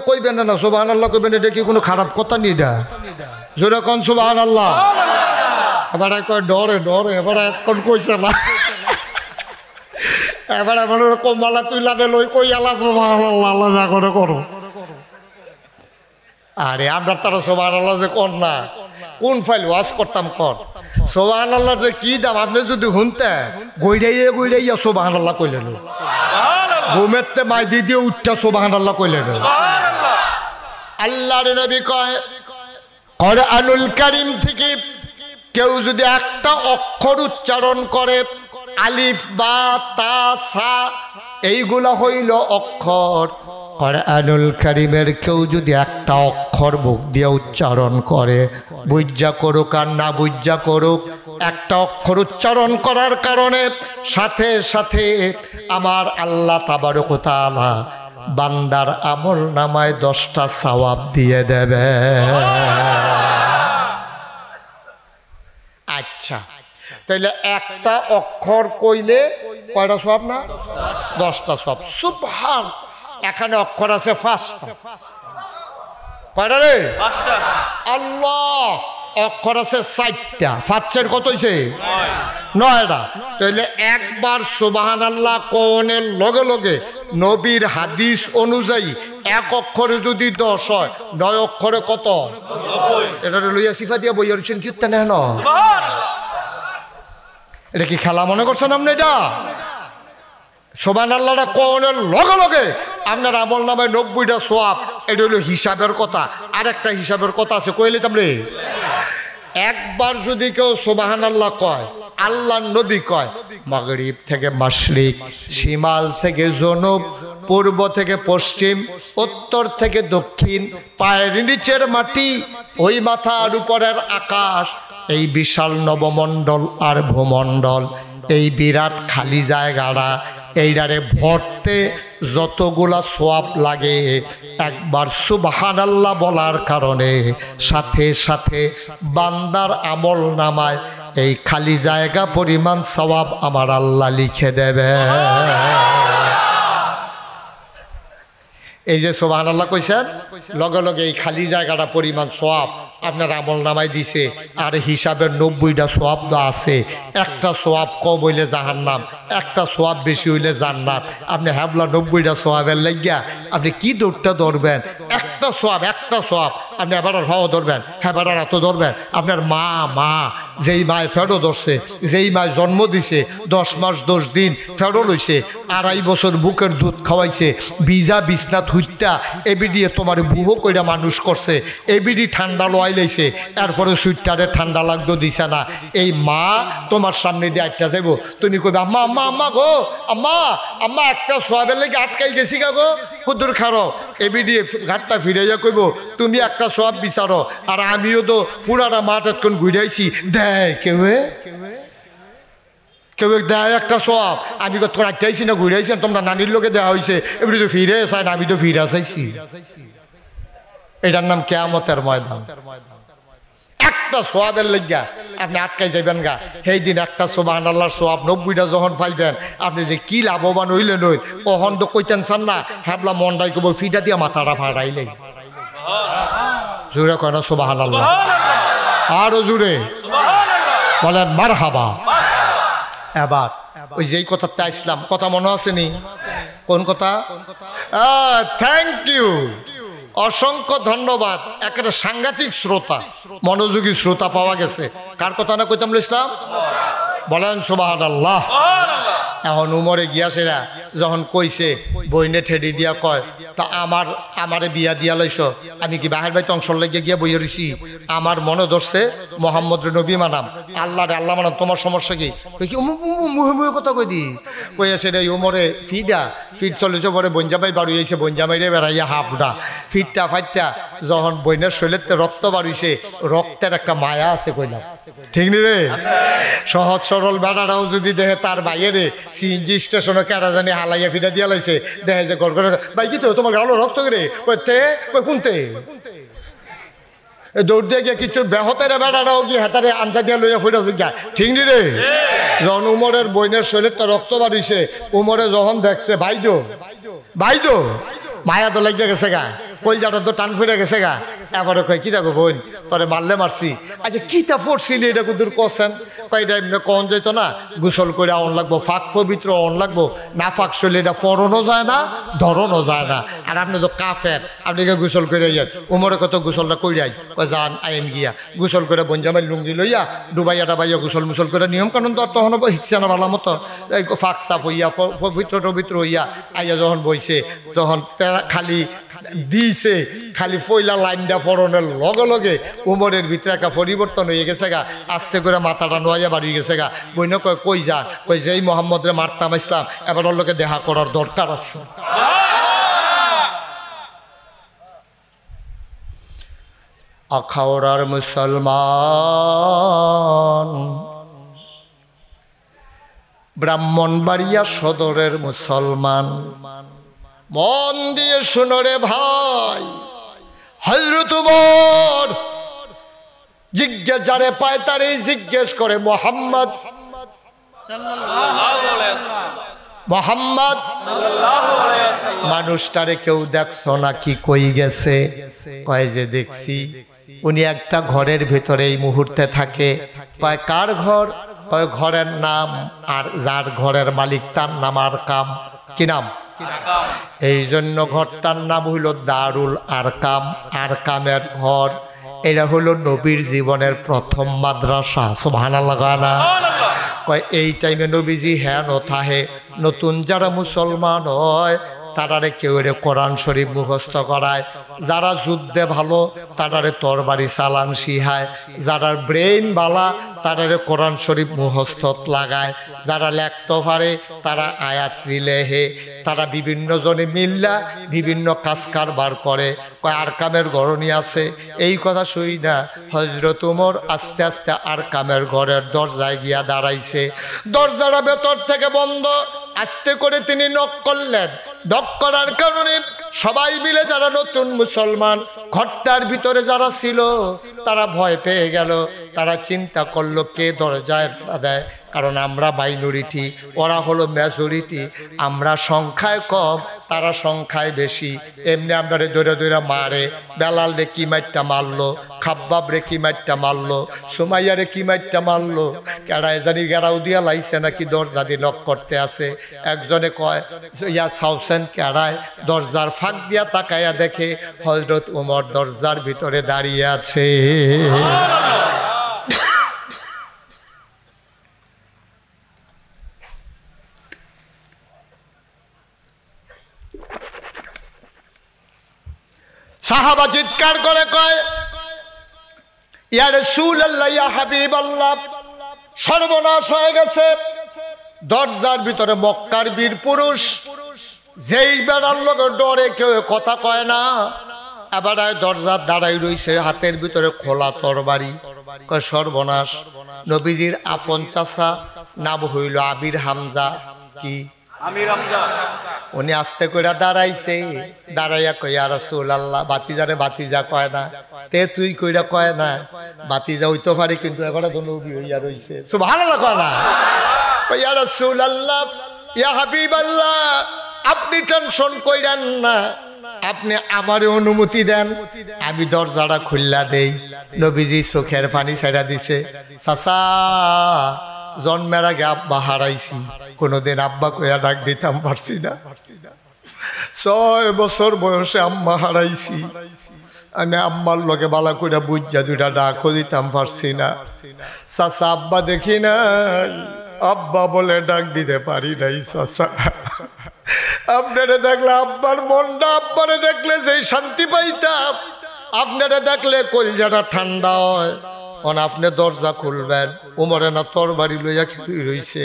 কইবেন না সুবহানাল্লাহ কইবেন, এটা কি কোনো খারাপ কথা নি? এটা জোরে কোন সুবহানাল্লাহ। এবার কয় ডরে ডরে, এবার এখন কইছে না, এবার এবার কমালা তুইলা দে লই কই আলা সুবহানাল্লাহ আল্লাহ যা করে করো। আরে আপনার তারা সুবহানাল্লাহ যে কর না, কোন ফাইল ওয়াজ করতাম কর। সুবহানাল্লাহ যে কি দাম আপনি যদি শুনতে গইড়াইয়া গইড়াইয়া সুবহানাল্লাহ কইলেন, ঘুমেতে মাই দিয়ে উঠটা সুবহানাল্লাহ কইলেন। আল্লাহর নবী কয় কোরআনুল কারীম থেকে কেউ যদি একটা অক্ষর উচ্চারণ করে, আলিফ বা তা সা এইগুলা হইল অক্ষর। কোরআনুল কারীমের কেউ যদি একটা অক্ষর মুখ দিয়ে উচ্চারণ করে, বুঝা করুক আর না বুঝা করুক, একটা অক্ষর উচ্চারণ করার কারণে সাথে সাথে আমার আল্লাহ তাবারক ওয়া তাআলা বান্দার আমল নামায় 10টা সওয়াব দিয়ে দেবে। আচ্ছা, তাইলে একটা অক্ষর কইলে কয়টা সওয়াব না? 10টা সওয়াব। সুবহান, এখানে অক্ষর আছে 5টা। কয়টা রে? 5টা। আল্লাহ, অক্ষর আছে 4টা। 5 কত হইছে? 9টা। তাইলে একবার সুবহানাল্লাহ কোনের লগে লগে নবীর হাদিস অনুযায়ী এক অক্ষরে যদি 10 হয়, 9 অক্ষরে কত? এটা লইয়া সিফা দিয়া বইয়া রইছেন কীর্তন হেন। এটা কি খেলা মনে করছেন আপনি? এটা সুবহানাল্লাহটা কোনের লগে লগে আপনার আমল নামায় 90টা সওয়াব। এটা হলো হিসাবের কথা। আরেকটা হিসাবের কথা আছে, কইলে তামরে একবার যদি কেউ সুবহানাল্লাহ কয়, আল্লাহর নবী কয় মাগরিব থেকে মাশরিক, শিমাল থেকে জনুব, পূর্ব থেকে পশ্চিম, উত্তর থেকে দক্ষিণ, পায়ের নিচের মাটি, ওই মাথার উপরের আকাশ, এই বিশাল নবমণ্ডল আর ভূমণ্ডল, এই বিরাট খালি জায়গাটা, এইটারে ভরতে যতগুলা সওয়াব লাগে, একবার সুবহানাল্লাহ বলার কারণে সাথে সাথে বান্দার আমল নামায় এই খালি জায়গা পরিমাণ সওয়াব আমার আল্লাহ লিখে দেবে। এই যে সুবহানাল্লাহ কইছেন, লগে লগে এই খালি জায়গাটা পরিমাণ সওয়াব আপনার আমল নামায় দিছে। আর হিসাবের 90টা সওয়াব তো আছে। একটা সওয়াব কম হইলে জাহান্নাম, একটা সওয়াব বেশি হইলে জান্নাত। আপনি হ্যাবলা 90টা সওয়াবের লাগিয়া আপনি কি দৌড়টা ধরবেন? একটা সওয়াব আপনি এবার ভাও ধরবেন, হ্যাঁ বেড়ার এত ধরবেন। আপনার মা যেই মায় ফেডো ধরছে, যেই মায় জন্ম দিছে, 10 মাস 10 দিন ফেডো লইছে, 2.5 বছর বুকের দুধ খাওয়াইছে, বিজা বিছনাথ হইতা এবিডি তোমার বুহো কইরা মানুষ করছে, এবিডি ঠান্ডা লোয়াই লাইছে, এরপরে সুইটারে ঠান্ডা লাগতো দিছে না। এই মা তোমার সামনে দিয়ে আটটা যাইব, তুমি কইবে আম্মা আম্মা আম্মা গো, আম্মা আম্মা একটা সোয়াবের লেগে আটকাই গেছি গা গো, কুদুর খারো। এবিডি ঘাটটা ফিরাইয়া কইব তুমি একটা সোয়াব বিচারো, আর আমিও তো পুরাটা মাঠ এতক্ষণ ঘুরাইছি, দেয় কেউ দেয় একটা সোয়াব। আমি তোর আটকাইছি না ঘুরাইছি, তোমরা নানির লোকে দেওয়া হয়েছে, এমনি তো ফিরে চাই না, আমি তো ফিরা চাইছি। এটার নাম কিয়ামতের ময়দান। একটা সোয়াবের লাগিয়া আপনি আটকাই যাবেন গা, সেই দিন একটা সুবহানাল্লাহর সোয়াব 90টা যখন পাইবেন আপনি যে কি লাভবান হইলেন হইল ওহন তো কইতেন চান না হ্যাবলা মন্ডাই কব ফিটা দিয়া মাথাটা ফাড়াইলে জোরে কয় না সুবহানাল্লাহ, আরো জোরে বলেন মারহাবা। এবার ওই যেই কথাটা আসলাম, কথা মনে আছে নি? কোন কথা? থ্যাংক ইউ, অসংখ্য ধন্যবাদ। একটা সাংঘাতিক শ্রোতা, মনোযোগী শ্রোতা পাওয়া গেছে। কার কথা না কইতাম ইসলাম? বলেন সুবহানাল্লাহ। এখন উমরে গিয়াছেরা যখন কইছে বইনে ঠেডি দিয়া কয় তা আমারে বিয়া দিয়া লইছ, আমি কি বাহির বাইতে অংশ লেগে গিয়া বইয়ে রইছি? আমার মনে ধরছে মোহাম্মদ নবী মানাম, আল্লাহ রে আল্লাহ মানাম, তোমার সমস্যা কি? মুহে মুহে কথা কই দি কইয়াছে রে উমরে ফিট চলেছে পরে বঞ্জামাই বাড়িয়েছে, বঞ্জামাইরে বেড়াইয়া হাফডা ফিটটা ফাইটটা যখন বইনের শৈলেতে রক্ত বাড়িয়েছে, রক্তের একটা মায়া আছে কইলাম, ঠিক নি রে? সহজ সরল বেড়াটাও যদি দেখে তার বাইরে সিএনজি স্টেশনে কেটা জানি হালাইয়া ফিটা দিয়া লাইছে, দেখে যে গড় করে ভাই কি তো তোমার গালো রক্ত করে কইতে কই কোনতে দৌড় দিয়ে গিয়ে কিছু ব্যাহতের বেড়াটাও গিয়ে হাতারে আনসা দিয়া লইয়া ফুটাছে গা, ঠিক নি রে? যখন উমরের বইনের শরীরে তো রক্ত বাড়িছে, উমরে যখন দেখছে ভাইজো মায়া তো লাগিয়ে গেছে গা, কলজাটা তো টান ফিরে গেছে গা। এবারে কয় কি দেখো বোন তোরে মারলে মারছি, আচ্ছা কিতা পড়ছিলি এটা কুদুর করছেন? কয়টা এমনি কন যেত না, গোসল করে অন লাগবো, ফাঁক পবিত্র অন লাগবো, না ফাঁক শৈলে এটা ফরনও যায় না ধরনও যায় না। আর আপনি তো কাফের, আপনি গোসল করে যান। উমরে কত গোসলটা কইরাই কয় যান আইন গিয়া গোসল করে বঞ্জামাই লুঙ্গি লইয়া ডুবাইয়া ডাবাইয়া গোসল মুসল করে নিয়ম কানুন তো তখন শিখছে না ভালো মতো, ফাঁক সাফ হইয়া পবিত্র টবিত্র হইয়া আইয়া যখন বইছে, যখন খালি দিছে খালি পয়লা লাইনটা ফরনের লগে লগে উমরের ভিতরে একটা পরিবর্তন হয়ে গেছে গা, আস্তে করে মাথাটা নোয়াইয়া বাড়িয়ে গেছে গা। বইন কয় কই যা, কই যেই মোহাম্মদরে মারতাম ইসলাম এবার ওর লোকে দেখা করার দরকার আছে। আখাউড়ার মুসলমান, ব্রাহ্মণবাড়িয়া সদরের মুসলমান, মন দিয়ে শুনো রে ভাই, হযরত ওমর জিজ্ঞেস যারে পায় তারে জিজ্ঞেস করে মোহাম্মদ মানুষটারে কেউ দেখছো নাকি, কই গেছে? কয় যে দেখছি, উনি একটা ঘরের ভিতরে এই মুহূর্তে থাকে। কয় কার ঘর? কয় ঘরের নাম, আর যার ঘরের মালিক তার নাম আরকাম। কি নাম? এই জন্য ঘরটার নাম হইল দারুল আরকাম, আরকামের ঘর। এটা হলো নবীর জীবনের প্রথম মাদ্রাসা। সুবহানাল্লাহ। কয় এই টাইমে নবীজি হ্যাঁ নথাহে নতুন যারা মুসলমান হয় তারারে কেউ রে কোরআন শরীফ মুখস্থ করায়, যারা যুদ্ধে ভালো তারারে তরবারি চালান শিহায়, যারা ব্রেইন বালা তারারে কোরআন শরীফ মুখস্থ লাগায়, যারা লেখতে পারে তারা আয়াত লেহে, তারা বিভিন্ন জনে মিল্লা বিভিন্ন কাজ কারবার করে। কয় আরকামের গরণী আছে। এই কথা শুই না হযরত ওমর আস্তে আস্তে আরকামের ঘরের দরজায় গিয়া দাঁড়াইছে। দরজাটা ভেতর থেকে বন্ধ, আস্তে করে তিনি নক করলেন। নক করার কারণে সবাই মিলে যারা নতুন মুসলমান ঘরটার ভিতরে যারা ছিল তারা ভয় পেয়ে গেল। তারা চিন্তা করলো কে দরজায় দেয়, কারণ আমরা মাইনরিটি, ওরা হলো মেজরিটি, আমরা সংখ্যায় কম তারা সংখ্যায় বেশি। এমনি আমরা দৌড়ে দৌড়ে মারে। বেলাল রে কি মাইটটা মারলো, খাব্বাব রে কি মাইটটা মারলো, সুমাইয়া রে কি মাইটটা মারলো, কেডায় জানি গেরাও দিয়া লাইছে নাকি দরজা দিয়ে নক করতে আছে। একজনে কয় ইয়া সাউসেন কেডায়, দরজার ফাঁক দিয়া তাকাইয়া দেখে হযরত ওমর দরজার ভিতরে দাঁড়িয়ে আছে। সাহাবা চিৎকার করে কয় ইয়া রাসূলুল্লাহ, ইয়া হাবিবাল্লাহ, সর্বনাশ হয়ে গেছে। দরজার ভিতরে মক্কার বীর পুরুষ, যেই বেড়ার লোক ডরে কেউ কথা কয় না, এবার দরজার দাঁড়াই রইছে, হাতের ভিতরে খোলা তরবারি। কয় সর্বনাশ। নবীজির আপন চাচা নাম হইল আবির হামজা। কি? আমির হামজা। উনি আস্তে করে দাঁড়াইছে, দাঁড়াইয়া কই ইয়া রাসূলুল্লাহ, বাতিজারে বাতিজা কয় না, তে তুই কইরা কয় না, বাতিজা হইতে পারে কিন্তু এবারে তো নবী হইয়া রইছে, সুবহানাল্লাহ কয় না। ইয়া রাসূলুল্লাহ, ইয়া হাবিবাল্লাহ, আপনি টেনশন কইরেন না, আপনি আমারে অনুমতি দেন, আমি দরজাটা খুললা দেই। নবীজি চোখের পানি ছেড়া দিছে। চাচা, জন্মের আগে আব্বা হারাইছি, কোনোদিন আব্বা কইয়া ডাক দিতাম পারছি না। 6 বছর বয়সে আম্মা হারাইছি, আমি আম্মার লগে বালা কইরা বুঝা দুইটা ডাকও দিতাম পারছি না। চাচা, আব্বা দেখি নাই, আব্বা বলে ডাক দিতে পারি নাই। চাচা, আপনারে দেখলে আব্বার মনটা, আব্বারে দেখলে যেই শান্তি পাইতাম, আপনারে দেখলে কলজাটা ঠান্ডা হয়। আপনি দরজা খুলবেন, উমরে না তরবারি লইয়া খেয়ে রইছে,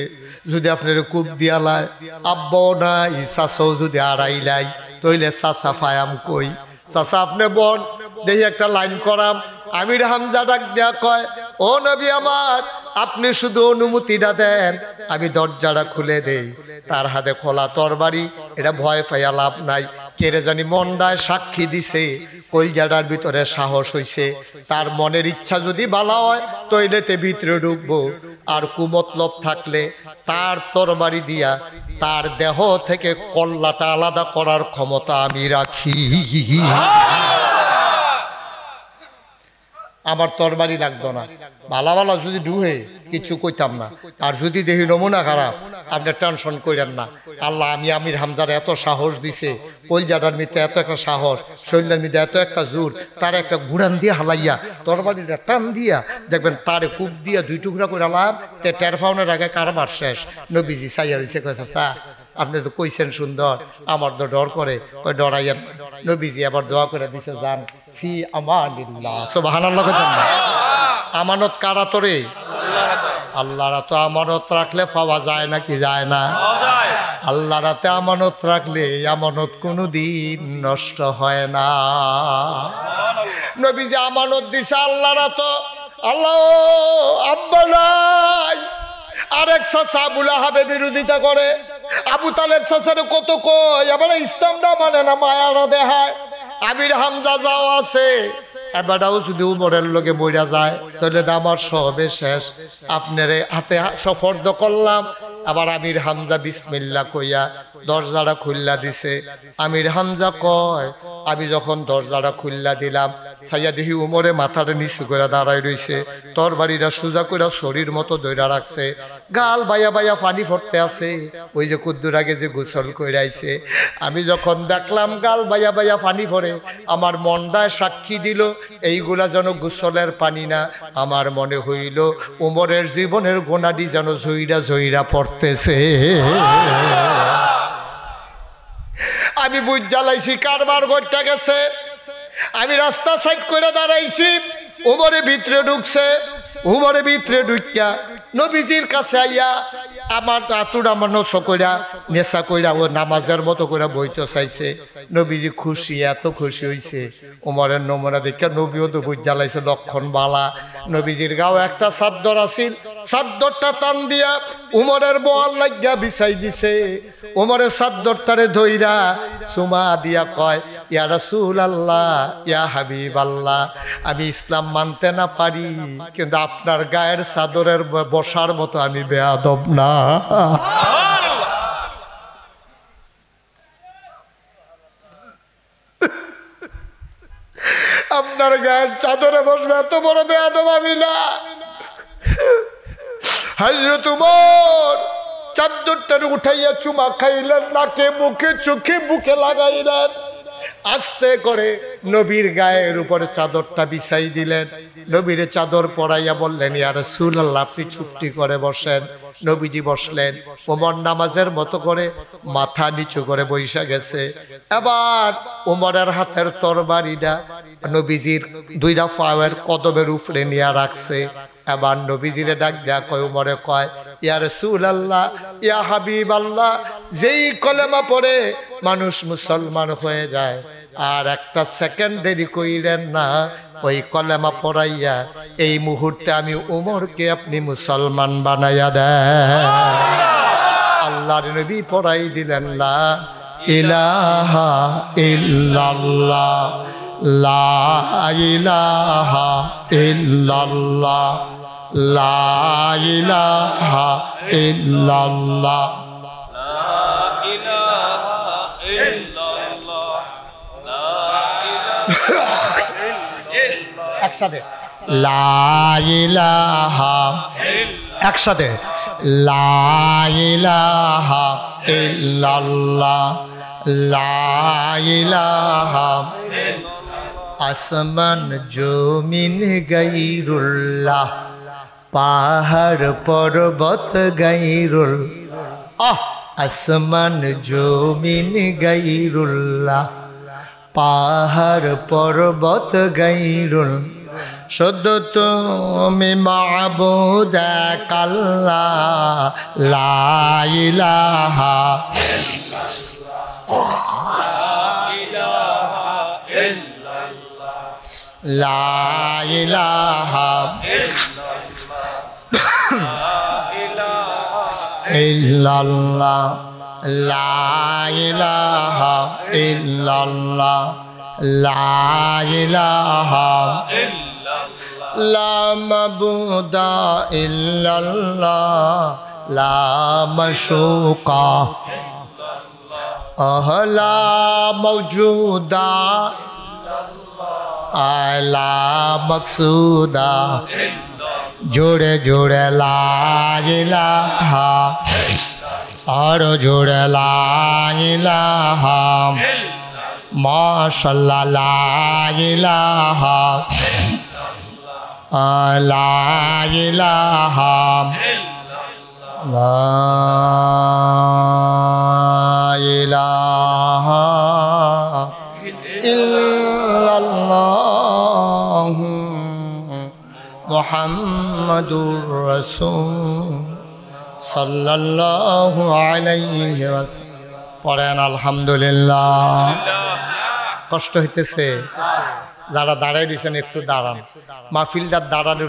যদি আপনার কূপ দিয়ালায়, আব্বাও নাই, চাচাও যদি আড়াইলাই, তইলে চাচা ফায়াম কই। চাচা আপনি বল, দেখি একটা লাইন করাম। আমির হামজা ডাক দেয়া কয়, ও নবী আমার, আপনি শুধু অনুমতিটা দেন, আমি দরজাটা খুলে দেই। তার হাতে খোলা তরবারি, এটা ভয় পাইয়া লাভ নাই। কেড়ে জানি মন্ডায় সাক্ষী দিছে, কলজাটার ভিতরে সাহস হইছে, তার মনের ইচ্ছা যদি বালা হয় তইলেতে ভিতরে ঢুকবো, আর কুমতলব থাকলে তার তরবারি দিয়া তার দেহ থেকে কল্লাটা আলাদা করার ক্ষমতা আমি রাখি। আমার তরবারি লাগতো না, ভালা ভালা যদি ডুহে কিছু কইতাম না। আর যদি দেখি নমুনা খারাপ, আপনি টেনশন করেন না। আল্লাহ আমি আমির হামজার এত সাহস দিছে, কলজাটার মধ্যে এত একটা সাহস, শরীরের মধ্যে এত একটা জোর, তার একটা ঘুরান দিয়ে হালাইয়া তরবারিটা টান দিয়া দেখবেন তারে কূপ দিয়া 2 টুকরা করে লাভ, তে টের ফাউনের আগে কারবার শেষ। নবীজি সাইয়া রইছে, কইছে চা আপনি তো কইছেন সুন্দর, আমার তো ডর করে, কই ডরাইয়েন। নবীজি আবার দোয়া করে দিছে, যান ফি আমানিল্লাহ, সুবহানাল্লাহ। আমানত কারা তোরে? আল্লাহরা তো আমানত রাখলে পাওয়া যায় নাকি যায় না? আল্লাহ রাতে আমানত রাখলে আমানত কোনোদিন নষ্ট হয় না। নবীজি আমানত দিছে আল্লাহরা, তো আল্লাহ আব্বা নাই। আরেক চাচা আবু লাহাবে বিরোধিতা করে, আবু তালেব চাচারে কত কয়, এবার ইসলামটা মানে না, মায়ারা দেখায়। আমির হামজা যাও আছে, এবারও যদি উমরের লগে মইরা যায় তাহলে আমার সবে শেষ। আপনারে হাতে সফর্দ করলাম। আবার আমির হামজা বিসমিল্লাহ কইয়া দরজাটা খুললা দিছে। আমির হামজা কয়, আমি যখন দরজাটা খুললা দিলাম, ছাইয়া দেখি উমরে মাথাটা নিচু করে দাঁড়াই রইছে, তরবারিটা সোজা করে শরীর মতো ধইরা রাখছে, গাল বাইয়া বাইয়া পানি পড়তে আছে, ওই যে কুদ্দুর আগে যে গোসল করে আইছে। আমি যখন দেখলাম গাল বাইয়া বাইয়া পানি পড়ে, আমার মনটায় সাক্ষী দিল এইগুলা যেন গোসলের পানি না, আমার মনে হইল উমরের জীবনের গোনাডি যেন ঝইরা ঝইরা পড়তেছে। আমি বুঝ জ্বালাইছি কারবার ঘটটা গেছে। আমি রাস্তা সাইড করে দাঁড়াইছি, উমরে ভিতরে ঢুকছে। উমরে ভিতরে ঢুকিয়া নবীজির কাছে আইয়া আমার আতুরা মানুষ কইরা নেশা কইরা ও নামাজের মতো করে বইতে চাইছে। নবীজি খুশি, এত খুশি হইছে। উমরের নমুনা দেখে নবীও তো বুঝ জ্বালাইছে, লক্ষণ বালা। নবীজির গাও একটা চাদর আছিল, চাদরটা টান দিয়া উমরের বোয়াল লাগিয়া বিছাই দিছে। উমরের চাদরটারে ধইরা সুমা দিয়া কয়, ইয়া রাসূলুল্লাহ, ইয়া হাবিবাল্লাহ, আমি ইসলাম মানতে না পারি, কিন্তু আপনার গায়ের চাদরের বসার মতো আমি বেয়াদব না। আপনার গায়ের চাদরে বসবে এত বড় বেয়াদব আমি না। হযরত উমর চাদরটা উঠাইয়া চুমা খাইলেন, নাকে মুখে চোখে বুকে লাগাইলেন। আস্তে করে নবীর গায়ের উপরে চাদরটা বিছাই দিলেন। নবীর চাদর পরাইয়া বললেন, ইয়া রাসূলুল্লাহ, আপনি চুপটি করে বসেন। নবীজি বসলেন। ওমর নামাজের মতো করে মাথা নিচু করে বইসা গেছে। এবার ওমরের হাতের তরবারিটা নবীজির 2টা পায়ের কদমের উপরে নিয়ে রাখছে। এবার নবীজিরে ডাক দেয়া কয়, উমরে কয়, ইয়া রাসূলুল্লাহ, ইয়া হাবিবাল্লাহ, যেই কলেমা পড়ে মানুষ মুসলমান হয়ে যায়, আর একটা সেকেন্ড দেরি কইলেন না, ওই কলেমা পড়াইয়া এই মুহূর্তে আমি উমরকে আপনি মুসলমান বানাইয়া দেন। আল্লাহর নবী পড়াই দিলেন, লা ইলাহা ইল্লাল্লাহ লা ইলাহা ইল্লাল্লাহ লা ইলাহা ইল্লাল্লাহ একসাথে লা ইলাহা একসাথে লা ইলাহা ইল্লাল্লাহ লা ইলাহা আসমান জমিন গায়রুল্লাহ পাহাড় পর্বত গায়রুল আসমান জমিন গায়রুল্লাহ পাহাড় পর্বত গায়রুল শুধু তুমি মাবুদ এক আল্লাহ লা ইলাহা লা ইলাহা ইল্লাল্লাহ লা ইলাহা ইল্লাল্লাহ লা ইলাহা লা মাবুদা ইল্লাল্লাহ লা মাশুকা লা মাওজুদা লা মকসুদা জোড়ে জোড়ে লা ইলাহা আর জোড়ে লা ইলাহা মাশাআল্লাহ লা ইলাহা লা ইলাহা লা ইলাহা ইল্লাল্লাহ মুহাম্মাদুর রাসূল সাল্লাল্লাহু আলাইহি ওয়াসাল্লাম পড়েন আলহামদুলিল্লাহ। কষ্ট হইতেছে যারা দাঁড়ায় দিয়েছেন একটু দাঁড়ান, মাহফিল যার দাঁড়ানোর